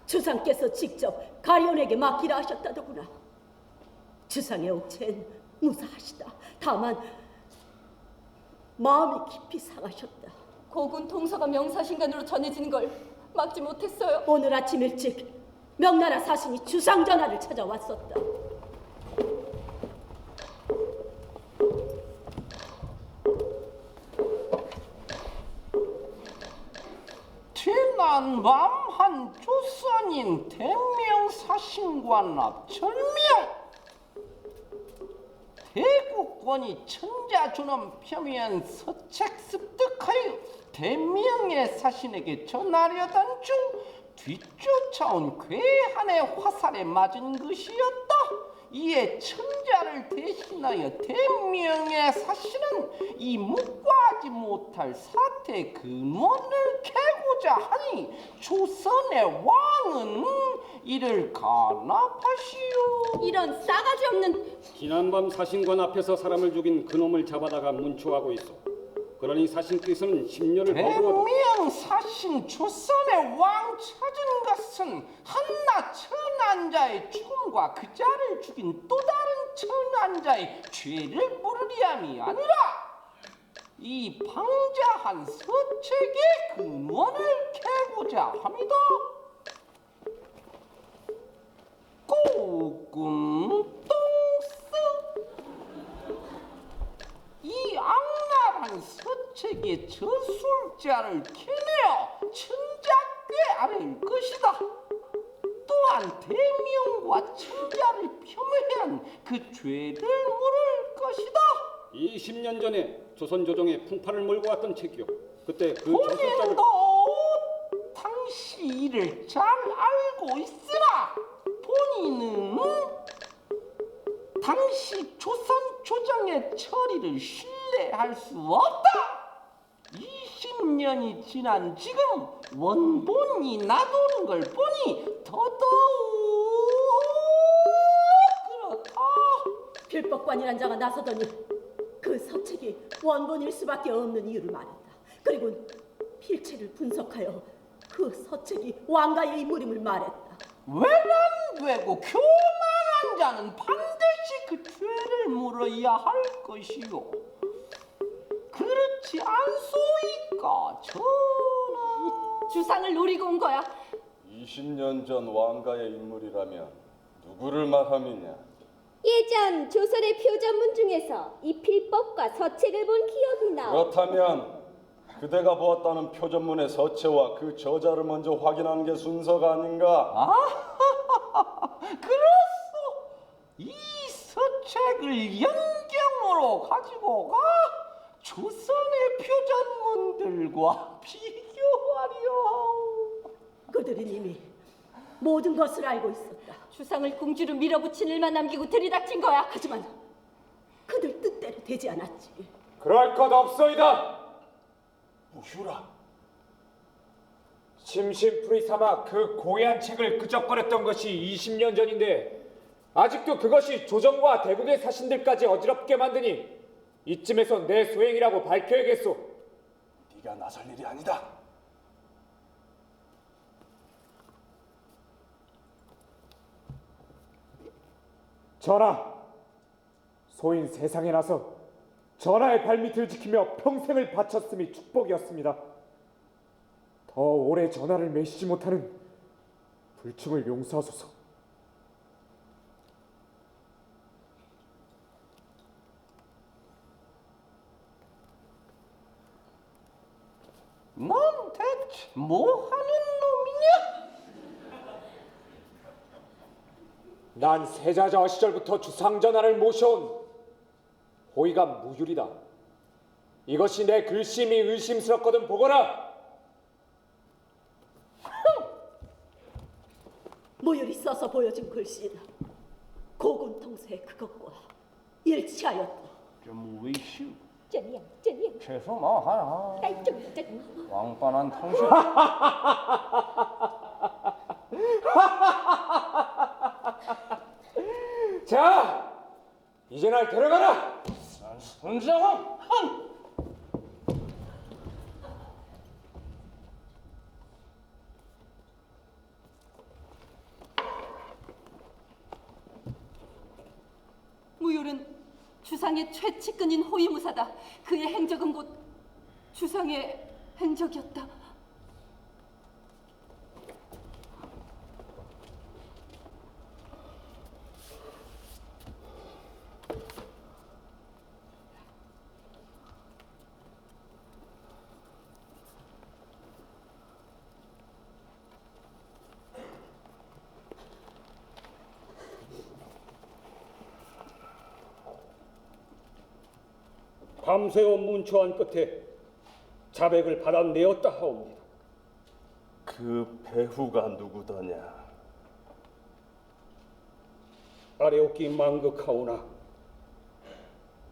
주상께서 직접 가리온에게 맡기라 하셨다더구나. 주상의 옥체는 무사하시다. 다만 마음이 깊이 상하셨다. 고군 통서가 명사신간으로 전해지는 걸 막지 못했어요. 오늘 아침 일찍 명나라 사신이 주상 전하를 찾아왔었다. 지난 밤한 조선인 대명사신관 앞 절명 대국권이 천자준엄 표면 서책 습득하여 대명의 사신에게 전하려던 중 뒤쫓아온 괴한의 화살에 맞은 것이었다. 이에 천자를 대신하여 대명의 사신은 이 묵과하지 못할 사태 근원을 캐고자 하니 조선의 왕은 이를 간합하시오. 이런 싸가지 없는. 지난밤 사신관 앞에서 사람을 죽인 그놈을 잡아다가 문초하고 있어. 그러니 사신께서는 10년을 거두어도 대명 사신 조선의 왕 찾은 것은 한낱 천한자의 죽음과 그자를 죽인 또 다른 천한자의 죄를 물으리함이 아니라 이 방자한 서책의 근원을 캐고자 합니다. 꼬꿈똥스 이 악랄한 서책의 저술자를 캐내어 천자궤 아래일 것이다. 또한 대명과 천자를 폄훼한 그 죄를 물을 것이다. 20년 전에 조선 조정에 풍파를 몰고 왔던 책이요. 그때 그 저술자를 본인도 당시 이를 잘 알고 있으나 본인은 당시 조선 조정의 처리를 신뢰할 수 없다. 20년이 지난 지금 원본이 나도는 걸 보니 더더욱 그렇다. 필법관이란 자가 나서더니 그 서책이 원본일 수밖에 없는 이유를 말했다. 그리고 필체를 분석하여 그 서책이 왕가의 인물임을 말했다. 외람되고 교만한 자는 반드시 그 죄를 물어야 할 것이요. 그렇지 않소이까 전하. 주상을 노리고 온 거야. 20년 전 왕가의 인물이라면 누구를 말함이냐? 예전 조선의 표전문 중에서 이 필법과 서책을 본 기억이 나오. 그렇다면 그대가 보았다는 표전문의 서체와 그 저자를 먼저 확인하는 게 순서가 아닌가? 그렇소. 이 서책을 연경으로 가지고 가 조선의 표전문들과 비교하려. 그들은 이미 모든 것을 알고 있었다. 주상을 궁지로 밀어붙인 일만 남기고 들이닥친 거야. 하지만 그들 뜻대로 되지 않았지. 그럴 것 없소이다. 무휴라. 심심풀이 삼아 그 고얀 책을 끄적거렸던 것이 20년 전인데 아직도 그것이 조정과 대국의 사신들까지 어지럽게 만드니 이쯤에서 내 소행이라고 밝혀야겠소. 네가 나설 일이 아니다. 전하, 소인 세상에 나서 전하의 발밑을 지키며 평생을 바쳤음이 축복이었습니다. 더 오래 전하를 매시지 못하는 불충을 용서하소서. 넌 대체 뭐 하는 놈이냐? 난 세자저 시절부터 주상전하를 모셔온 호의가 무율이다. 이것이 내 글심이 의심스럽거든 보거라. 모율이 써서 보여준 글씨는 고군통세 그것과 일치하였다. 좀 위슈. 쩌니야. 최소 뭐 하나. 아이 좀. 왕빤한 당신. 자, 이제 날 데려가라. 손자왕. 무율은 주상의 최측근인 호위무사다. 그의 행적은 곧 주상의 행적이었다. 밤새워 문초한 끝에 자백을 받아내었다 하옵니다. 그 배후가 누구더냐? 아래옵기 망극하오나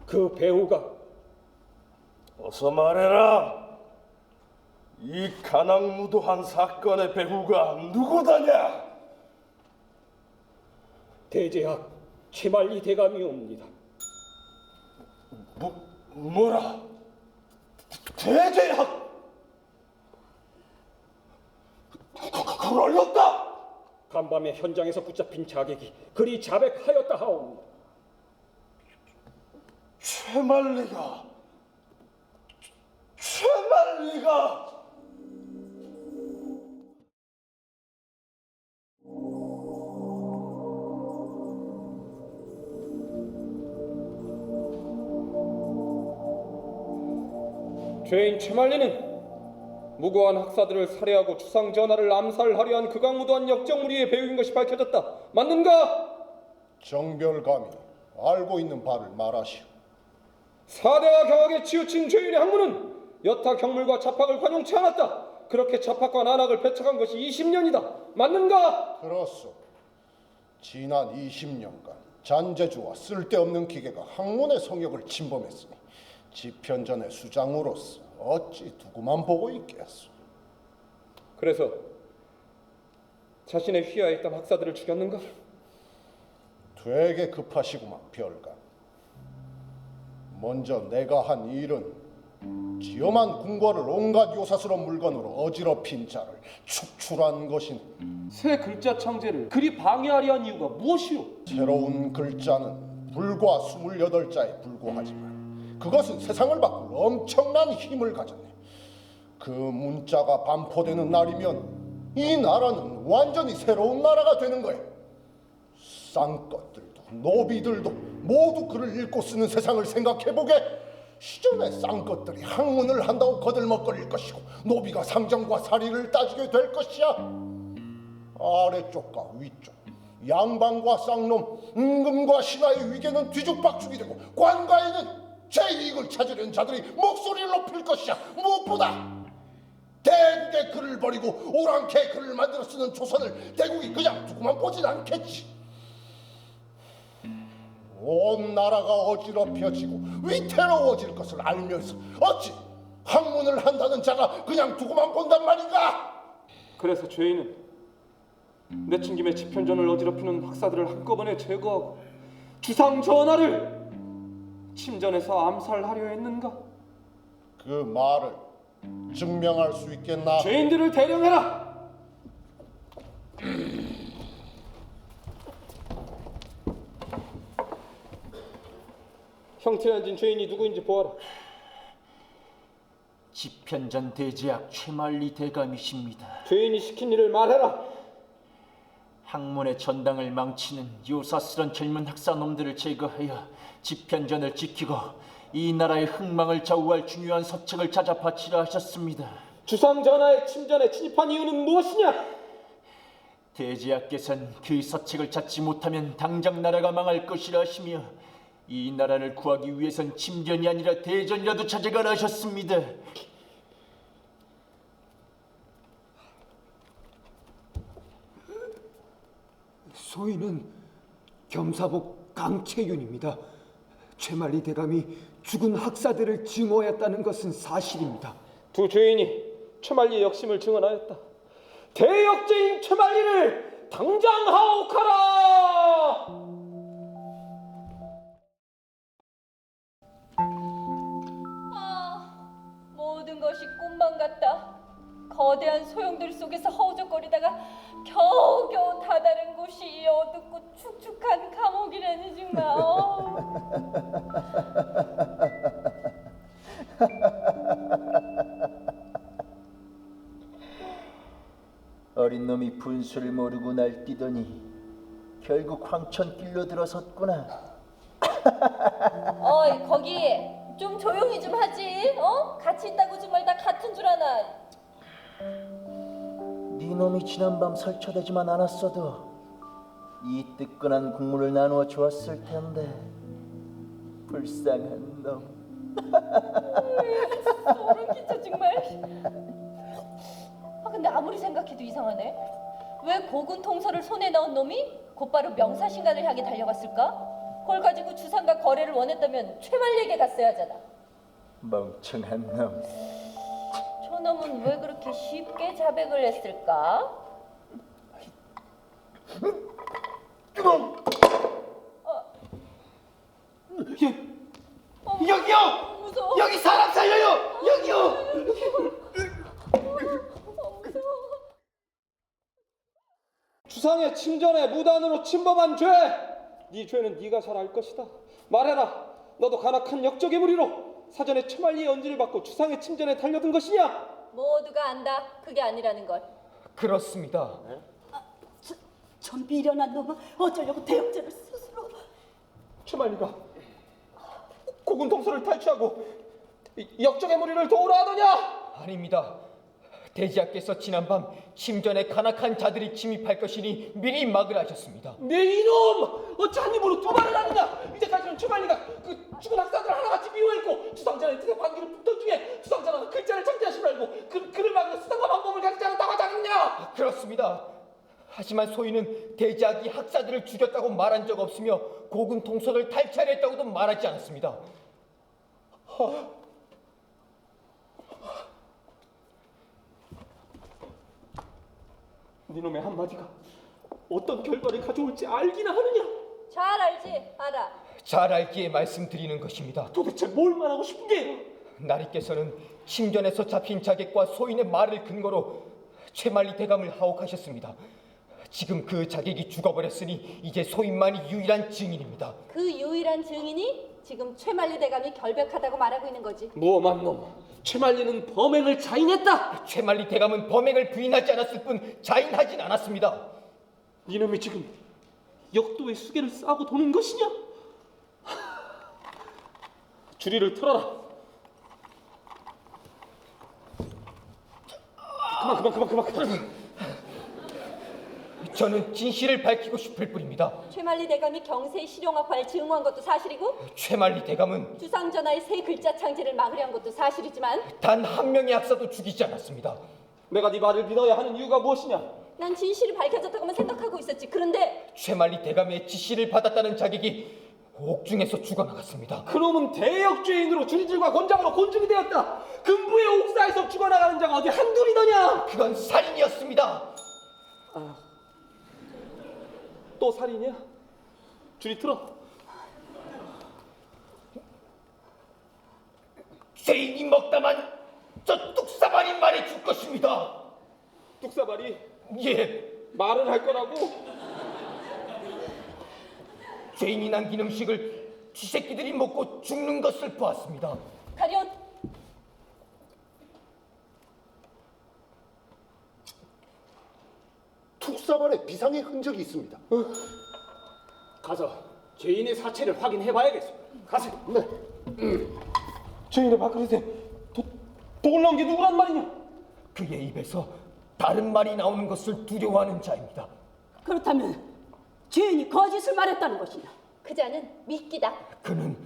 그 배우가 어서 말해라. 이 가난무도한 사건의 배후가 누구더냐? 대제학 최만리 대감이옵니다. 뭐라? 대제학? 그럴렸다. 간밤에 현장에서 붙잡힌 자객이 그리 자백하였다 하옵니다. 최만리가 죄인 최만리는 무고한 학사들을 살해하고 주상 전하를 암살하려 한 극악무도한 역적무리의 배우인 것이 밝혀졌다. 맞는가? 정별감이 알고 있는 바를 말하시오. 사대와 경악에 치우친 죄인의 학문은 여타 경물과 자팍을 관용치 않았다. 그렇게 자팍과 난학을 배척한 것이 20년이다. 맞는가? 그렇소. 지난 20년간 잔재주와 쓸데없는 기계가 학문의 성역을 침범했으니 집현전의 수장으로서 어찌 두고만 보고 있겠소. 그래서 자신의 휘하에 있던 학사들을 죽였는가? 되게 급하시구만 별감. 먼저 내가 한 일은 지엄한 궁궐을 온갖 요사스러운 물건으로 어지럽힌 자를 축출한 것이니 새 글자 창제를 그리 방해하려 한 이유가 무엇이오? 새로운 글자는 불과 28자에 불과하지만 그것은 세상을 바꿀 엄청난 힘을 가졌네. 그 문자가 반포되는 날이면 이 나라는 완전히 새로운 나라가 되는 거야. 쌍것들도 노비들도 모두 글을 읽고 쓰는 세상을 생각해보게. 시전에 쌍것들이 학문을 한다고 거들먹거릴 것이고 노비가 상정과 사리를 따지게 될 것이야. 아래쪽과 위쪽, 양반과 쌍놈, 임금과 신하의 위계는 뒤죽박죽이 되고 관가에는 제 이익을 찾으려는 자들이 목소리를 높일 것이야. 무엇보다 대국의 글을 버리고 오랑캐 글을 만들어 쓰는 조선을 대국이 그냥 두고만 보진 않겠지. 온 나라가 어지럽혀지고 위태로워질 것을 알면서 어찌 학문을 한다는 자가 그냥 두고만 본단 말인가? 그래서 죄인은 내친 김에 집현전을 어지럽히는 학사들을 한꺼번에 제거하고 주상 전하를 침전해서 암살하려 했는가? 그 말을 증명할 수 있겠나? 죄인들을 대령해라. 형태에 앉은 죄인이 누구인지 보아라. 집현전 대제학 최만리 대감이십니다. 죄인이 시킨 일을 말해라. 학문의 전당을 망치는 요사스런 젊은 학사놈들을 제거하여 집현전을 지키고 이 나라의 흥망을 좌우할 중요한 서책을 찾아 바치라 하셨습니다. 주상 전하의 침전에 침입한 이유는 무엇이냐? 대제하께서는 그 서책을 찾지 못하면 당장 나라가 망할 것이라 하시며 이 나라를 구하기 위해선 침전이 아니라 대전이라도 찾아가라 하셨습니다. 소인은 겸사복 강채윤입니다. 최만리 대감이 죽은 학사들을 증오했다는 것은 사실입니다. 두 죄인이 최만리의 역심을 증언하였다. 대역죄인 최만리를 당장 하옥하라! 모든 것이 꿈만 같다. 거대한 소용돌이 속에서 허우적거리다가 겨우겨우 다다른 곳이 이 어둡고 축축한 감옥이라니 정말. 어린 놈이 분수를 모르고 날뛰더니 결국 황천길로 들어섰구나. 어이 거기 좀 조용히 좀 하지. 같이 있다고 정말 다 같은 줄 아나. 네 놈이 지난밤 설쳐대지만 않았어도 이 뜨끈한 국물을 나누어 주었을 텐데. 불쌍한 놈. 소름 끼쳐 정말. 근데 아무리 생각해도 이상하네. 왜 고군 통서를 손에 넣은 놈이 곧바로 명사신간을 향해 달려갔을까? 그걸 가지고 주상과 거래를 원했다면 최만리에게 갔어야 하잖아. 멍청한 놈. 저놈은 왜 그렇게 쉽게 자백을 했을까? 여기요! 무서워. 여기 사람 살려요! 여기요! 주상의 침전에 무단으로 침범한 죄! 네 죄는 네가 잘 알 것이다. 말해라. 너도 간악한 역적의 무리로 사전에 최만리의 언지를 받고 주상의 침전에 달려든 것이냐? 모두가 안다. 그게 아니라는 걸. 그렇습니다. 저 미련한 놈아, 어쩌려고 대역죄를 스스로. 최만리가 고군 통서를 탈취하고 역적의 무리를 도우라 하더냐? 아닙니다. 대지하께서 지난밤 침전에 간악한 자들이 침입할 것이니 미리 막으라 하셨습니다. 네 이놈! 어찌 한 입으로 두 말을 하느냐? 이제까지는 최만리가 그 죽은 학사들 하나같이 미워했고 주상전의 뜻에 반기를 붙던 중에 주상전은 글자를 창제하시 말고 그를 막을 수단과 방법을 가지지 않았다고 하지 않느냐? 그렇습니다. 하지만 소인은 대지학이 학사들을 죽였다고 말한 적 없으며 고군 통서를 탈취하였다고도 말하지 않았습니다. 네놈의 한마디가 어떤 결과를 가져올지 알기나 하느냐? 잘 알지? 알아. 잘 알기에 말씀드리는 것입니다. 도대체 뭘 말하고 싶은 게요? 나리께서는 침전에서 잡힌 자객과 소인의 말을 근거로 최만리 대감을 하옥하셨습니다. 지금 그 자객이 죽어버렸으니 이제 소인만이 유일한 증인입니다. 그 유일한 증인이 지금 최만리 대감이 결백하다고 말하고 있는 거지. 무엄한 놈. 최만리는 범행을 자인했다. 최만리 대감은 범행을 부인하지 않았을 뿐 자인하진 않았습니다. 이놈이 지금 역도의 수계를 싸고 도는 것이냐? 주리를 틀어라. 그만. 저는 진실을 밝히고 싶을 뿐입니다. 최만리 대감이 경세의 실용학파를 증오한 것도 사실이고 최만리 대감은 주상전하의 세 글자 창제를 막으려 한 것도 사실이지만 단 한 명의 학사도 죽이지 않았습니다. 내가 네 말을 믿어야 하는 이유가 무엇이냐? 난 진실이 밝혀졌다고만 생각하고 있었지. 그런데 최만리 대감의 지시를 받았다는 자객이 옥중에서 죽어나갔습니다. 그놈은 대역죄인으로 주리질과 권장으로 곤중이 되었다. 금부의 옥사에서 죽어나가는 자가 어디 한둘이더냐? 그건 살인이었습니다. 또 살인이야? 주리 틀어. 죄인이 먹다만 저 뚝사발이 말해 줄 것입니다. 뚝사발이? 예. 말을 할 거라고? 죄인이 남긴 음식을 쥐새끼들이 먹고 죽는 것을 보았습니다. 가련. 툭사발에 비상의 흔적이 있습니다. 가서 죄인의 사체를 확인해봐야겠어. 가세요. 네. 죄인의 밥그릇에 독을 넣은 게 누구란 말이냐? 그의 입에서 다른 말이 나오는 것을 두려워하는 자입니다. 그렇다면 죄인이 거짓을 말했다는 것이냐? 그 자는 미끼다. 그는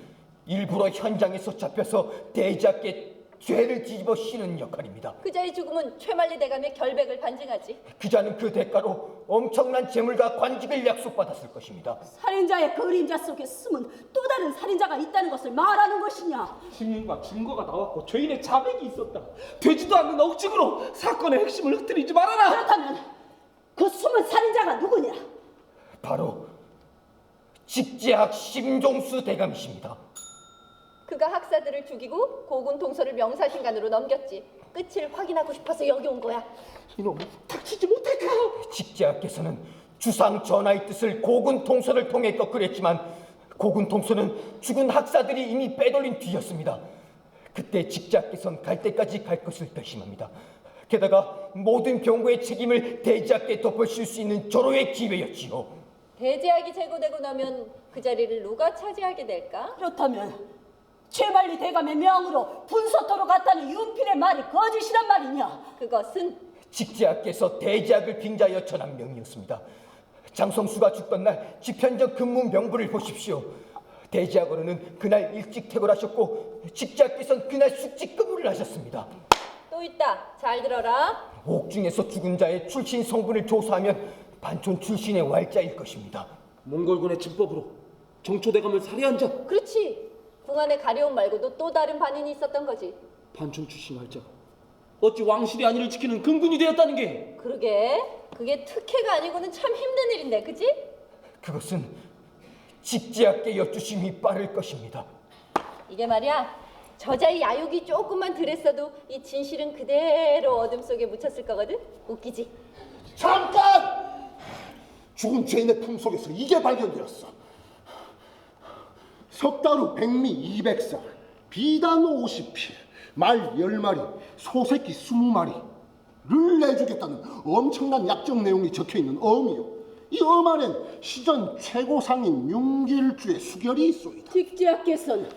일부러 현장에서 잡혀서 대지하께 죄를 뒤집어 씌는 역할입니다. 그 자의 죽음은 최만리 대감의 결백을 반증하지. 그 자는 그 대가로 엄청난 재물과 관직을 약속받았을 것입니다. 살인자의 그림자 속에 숨은 또 다른 살인자가 있다는 것을 말하는 것이냐? 증인과 증거가 나왔고 죄인의 자백이 있었다. 되지도 않는 억측으로 사건의 핵심을 흐트리지 말아라. 그렇다면 그 숨은 살인자가 누구냐? 바로 직제학 심종수 대감이십니다. 그가 학사들을 죽이고 고군 통솔을 명사신관으로 넘겼지. 끝을 확인하고 싶어서 여기 온 거야. 이놈 닥치지 못할까? 직제학께서는 주상 전하의 뜻을 고군 통솔을 통해 꺾으랬지만 고군 통솔은 죽은 학사들이 이미 빼돌린 뒤였습니다. 그때 직제학께서는 갈 때까지 갈 것을 결심합니다. 게다가 모든 병고의 책임을 대제학께 덮어씌울 수 있는 절호의 기회였지요. 대제학이 제거되고 나면 그 자리를 누가 차지하게 될까? 그렇다면 최만리 대감의 명으로 분소토로 갔다는 윤필의 말이 거짓이란 말이냐? 그것은 직제학께서 대제학을 빙자하여 전한 명이었습니다. 장성수가 죽던 날 집현전 근무 명부를 보십시오. 대제학으로는 그날 일찍 퇴근하셨고 직제학께서는 그날 숙직 근무를 하셨습니다. 또 있다. 잘 들어라. 옥중에서 죽은 자의 출신 성분을 조사하면 반촌 출신의 왈자일 것입니다. 몽골군의 진법으로 정초대감을 살해한 자. 그렇지. 궁안의 가려움 말고도 또 다른 반인이 있었던 거지. 반촌 출신 왈자가 어찌 왕실의 안위를 지키는 근군이 되었다는 게. 그러게. 그게 특혜가 아니고는 참 힘든 일인데, 그지? 그것은 직제학께 여쭈심이 빠를 것입니다. 이게 말이야. 저자의 야욕이 조금만 덜했어도 이 진실은 그대로 어둠 속에 묻혔을 거거든. 웃기지? 잠깐! 죽은 죄인의 품속에서 이게 발견되었어. 석 달 후 백미 200살, 비단 50필, 말 10마리, 소새끼 20마리를 내주겠다는 엄청난 약정 내용이 적혀있는 엄이요. 이 엄 안엔 시전 최고상인 윤길주의 수결이 있소이다. 직제학께서는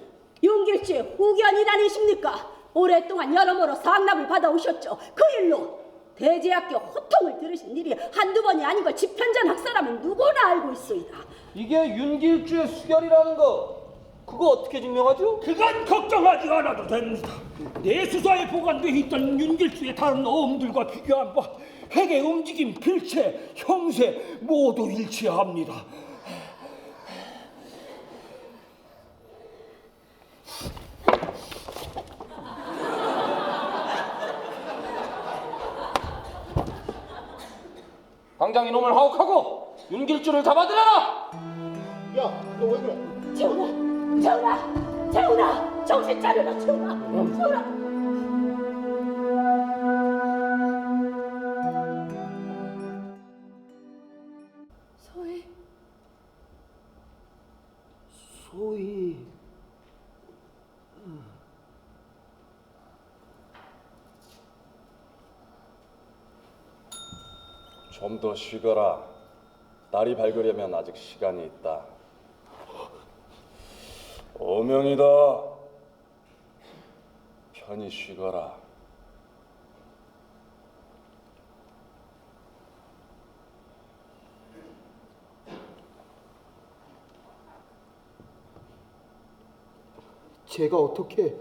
윤길주의 후견이라니십니까? 오랫동안 여러모로 상납을 받아오셨죠. 그 일로 대제학교 호통을 들으신 일이 한두 번이 아닌 걸 집현전 학사라면 누구나 알고 있소이다. 이게 윤길주의 수결이라는 거, 그거 어떻게 증명하죠? 그건 걱정하지 않아도 됩니다. 내 수사에 보관돼 있던 윤길주의 다른 어음들과 비교한 바 핵의 움직임, 필체, 형세 모두 일치합니다. 당장 이놈을 하옥하고 윤길주를 잡아들여라! 야, 너 왜 그래? 재훈아, 재훈아, 재훈아, 정신 차려라, 재훈아, 재훈아. 소희. 좀 더 쉬거라. 날이 밝으려면 아직 시간이 있다. 어명이다. 편히 쉬거라. 제가 어떻게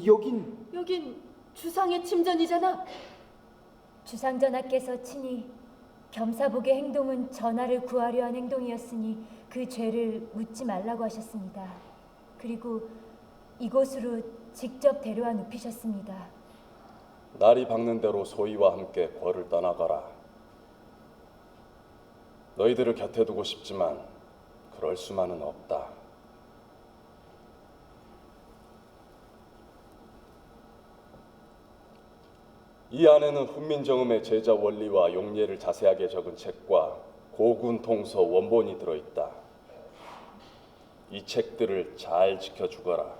여긴 주상의 침전이잖아. 주상 전하께서 친히 겸사복의 행동은 전하를 구하려 한 행동이었으니 그 죄를 묻지 말라고 하셨습니다. 그리고 이곳으로 직접 데려와 눕히셨습니다. 날이 밝는 대로 소희와 함께 궐을 떠나가라. 너희들을 곁에 두고 싶지만 그럴 수만은 없다. 이 안에는 훈민정음의 제자 원리와 용례를 자세하게 적은 책과 고군 통서 원본이 들어있다. 이 책들을 잘 지켜주거라.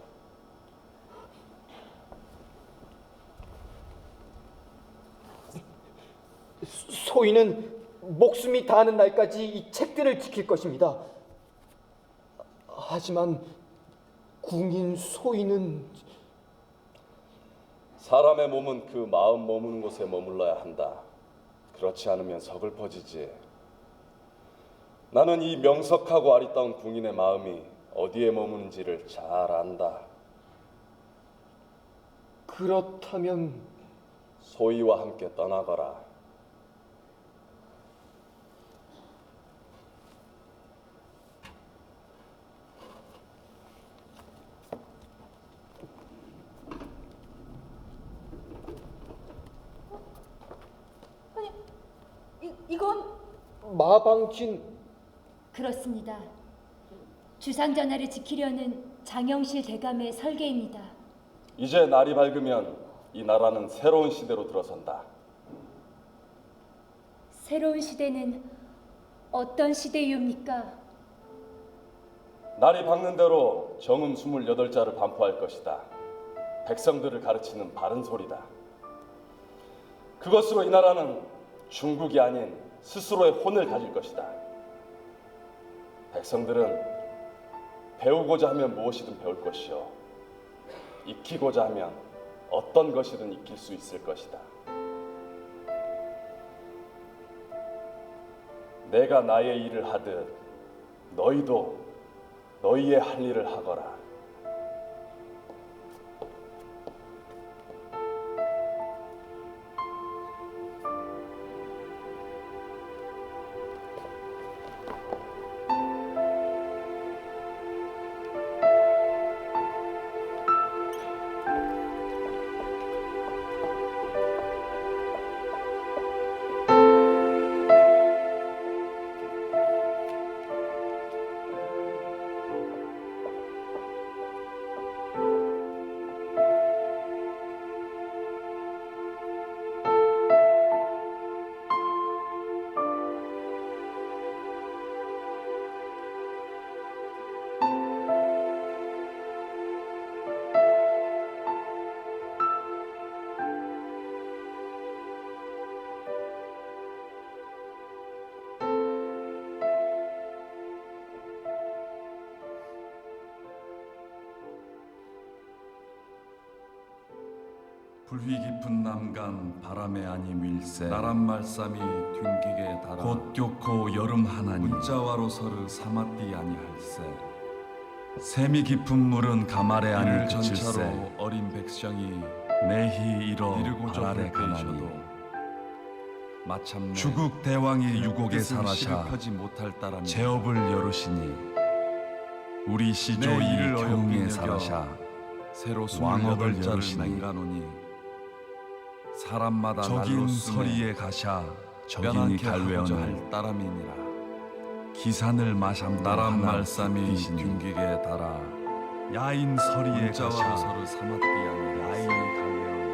소희는 목숨이 다하는 날까지 이 책들을 지킬 것입니다. 하지만 궁인 소희는 사람의 몸은 그 마음 머무는 곳에 머물러야 한다. 그렇지 않으면 서글퍼지지. 나는 이 명석하고 아리따운 궁인의 마음이 어디에 머무는지를 잘 안다. 그렇다면 소희와 함께 떠나거라. 아니, 이건 마방진. 그렇습니다. 주상전하를 지키려는 장영실 대감의 설계입니다. 이제 날이 밝으면 이 나라는 새로운 시대로 들어선다. 새로운 시대는 어떤 시대이옵니까? 날이 밝는 대로 정음 28자를 반포할 것이다. 백성들을 가르치는 바른 소리다. 그것으로 이 나라는 중국이 아닌 스스로의 혼을 가질 것이다. 백성들은 배우고자 하면 무엇이든 배울 것이요, 익히고자 하면 어떤 것이든 익힐 수 있을 것이다. 내가 나의 일을 하듯 너희도 너희의 할 일을 하거라. 불휘 깊은 남간 바람에 아니 밀새 나란 말쌈이 튕기게 달아 곧 교코 여름 하나니 문자와로 서를 사마띠 아니할세 샘이 깊은 물은 가말에 아니 그칠세 어린 백성이 내히 이뤄 발아래 가나니 마침내 주국 대왕이 유곡에 살아샤 제업을 열으시니 우리 시조이 경에 살아샤 새로 왕업을 열으시니 사람마다 적인 서리에 가샤 적인이 갈외언할 따람이니라 기산을 마삼 나란 말쌈이 튕기게 달아 야인 서리에 가샤 서를 사마띠 아니 야인이 갈외언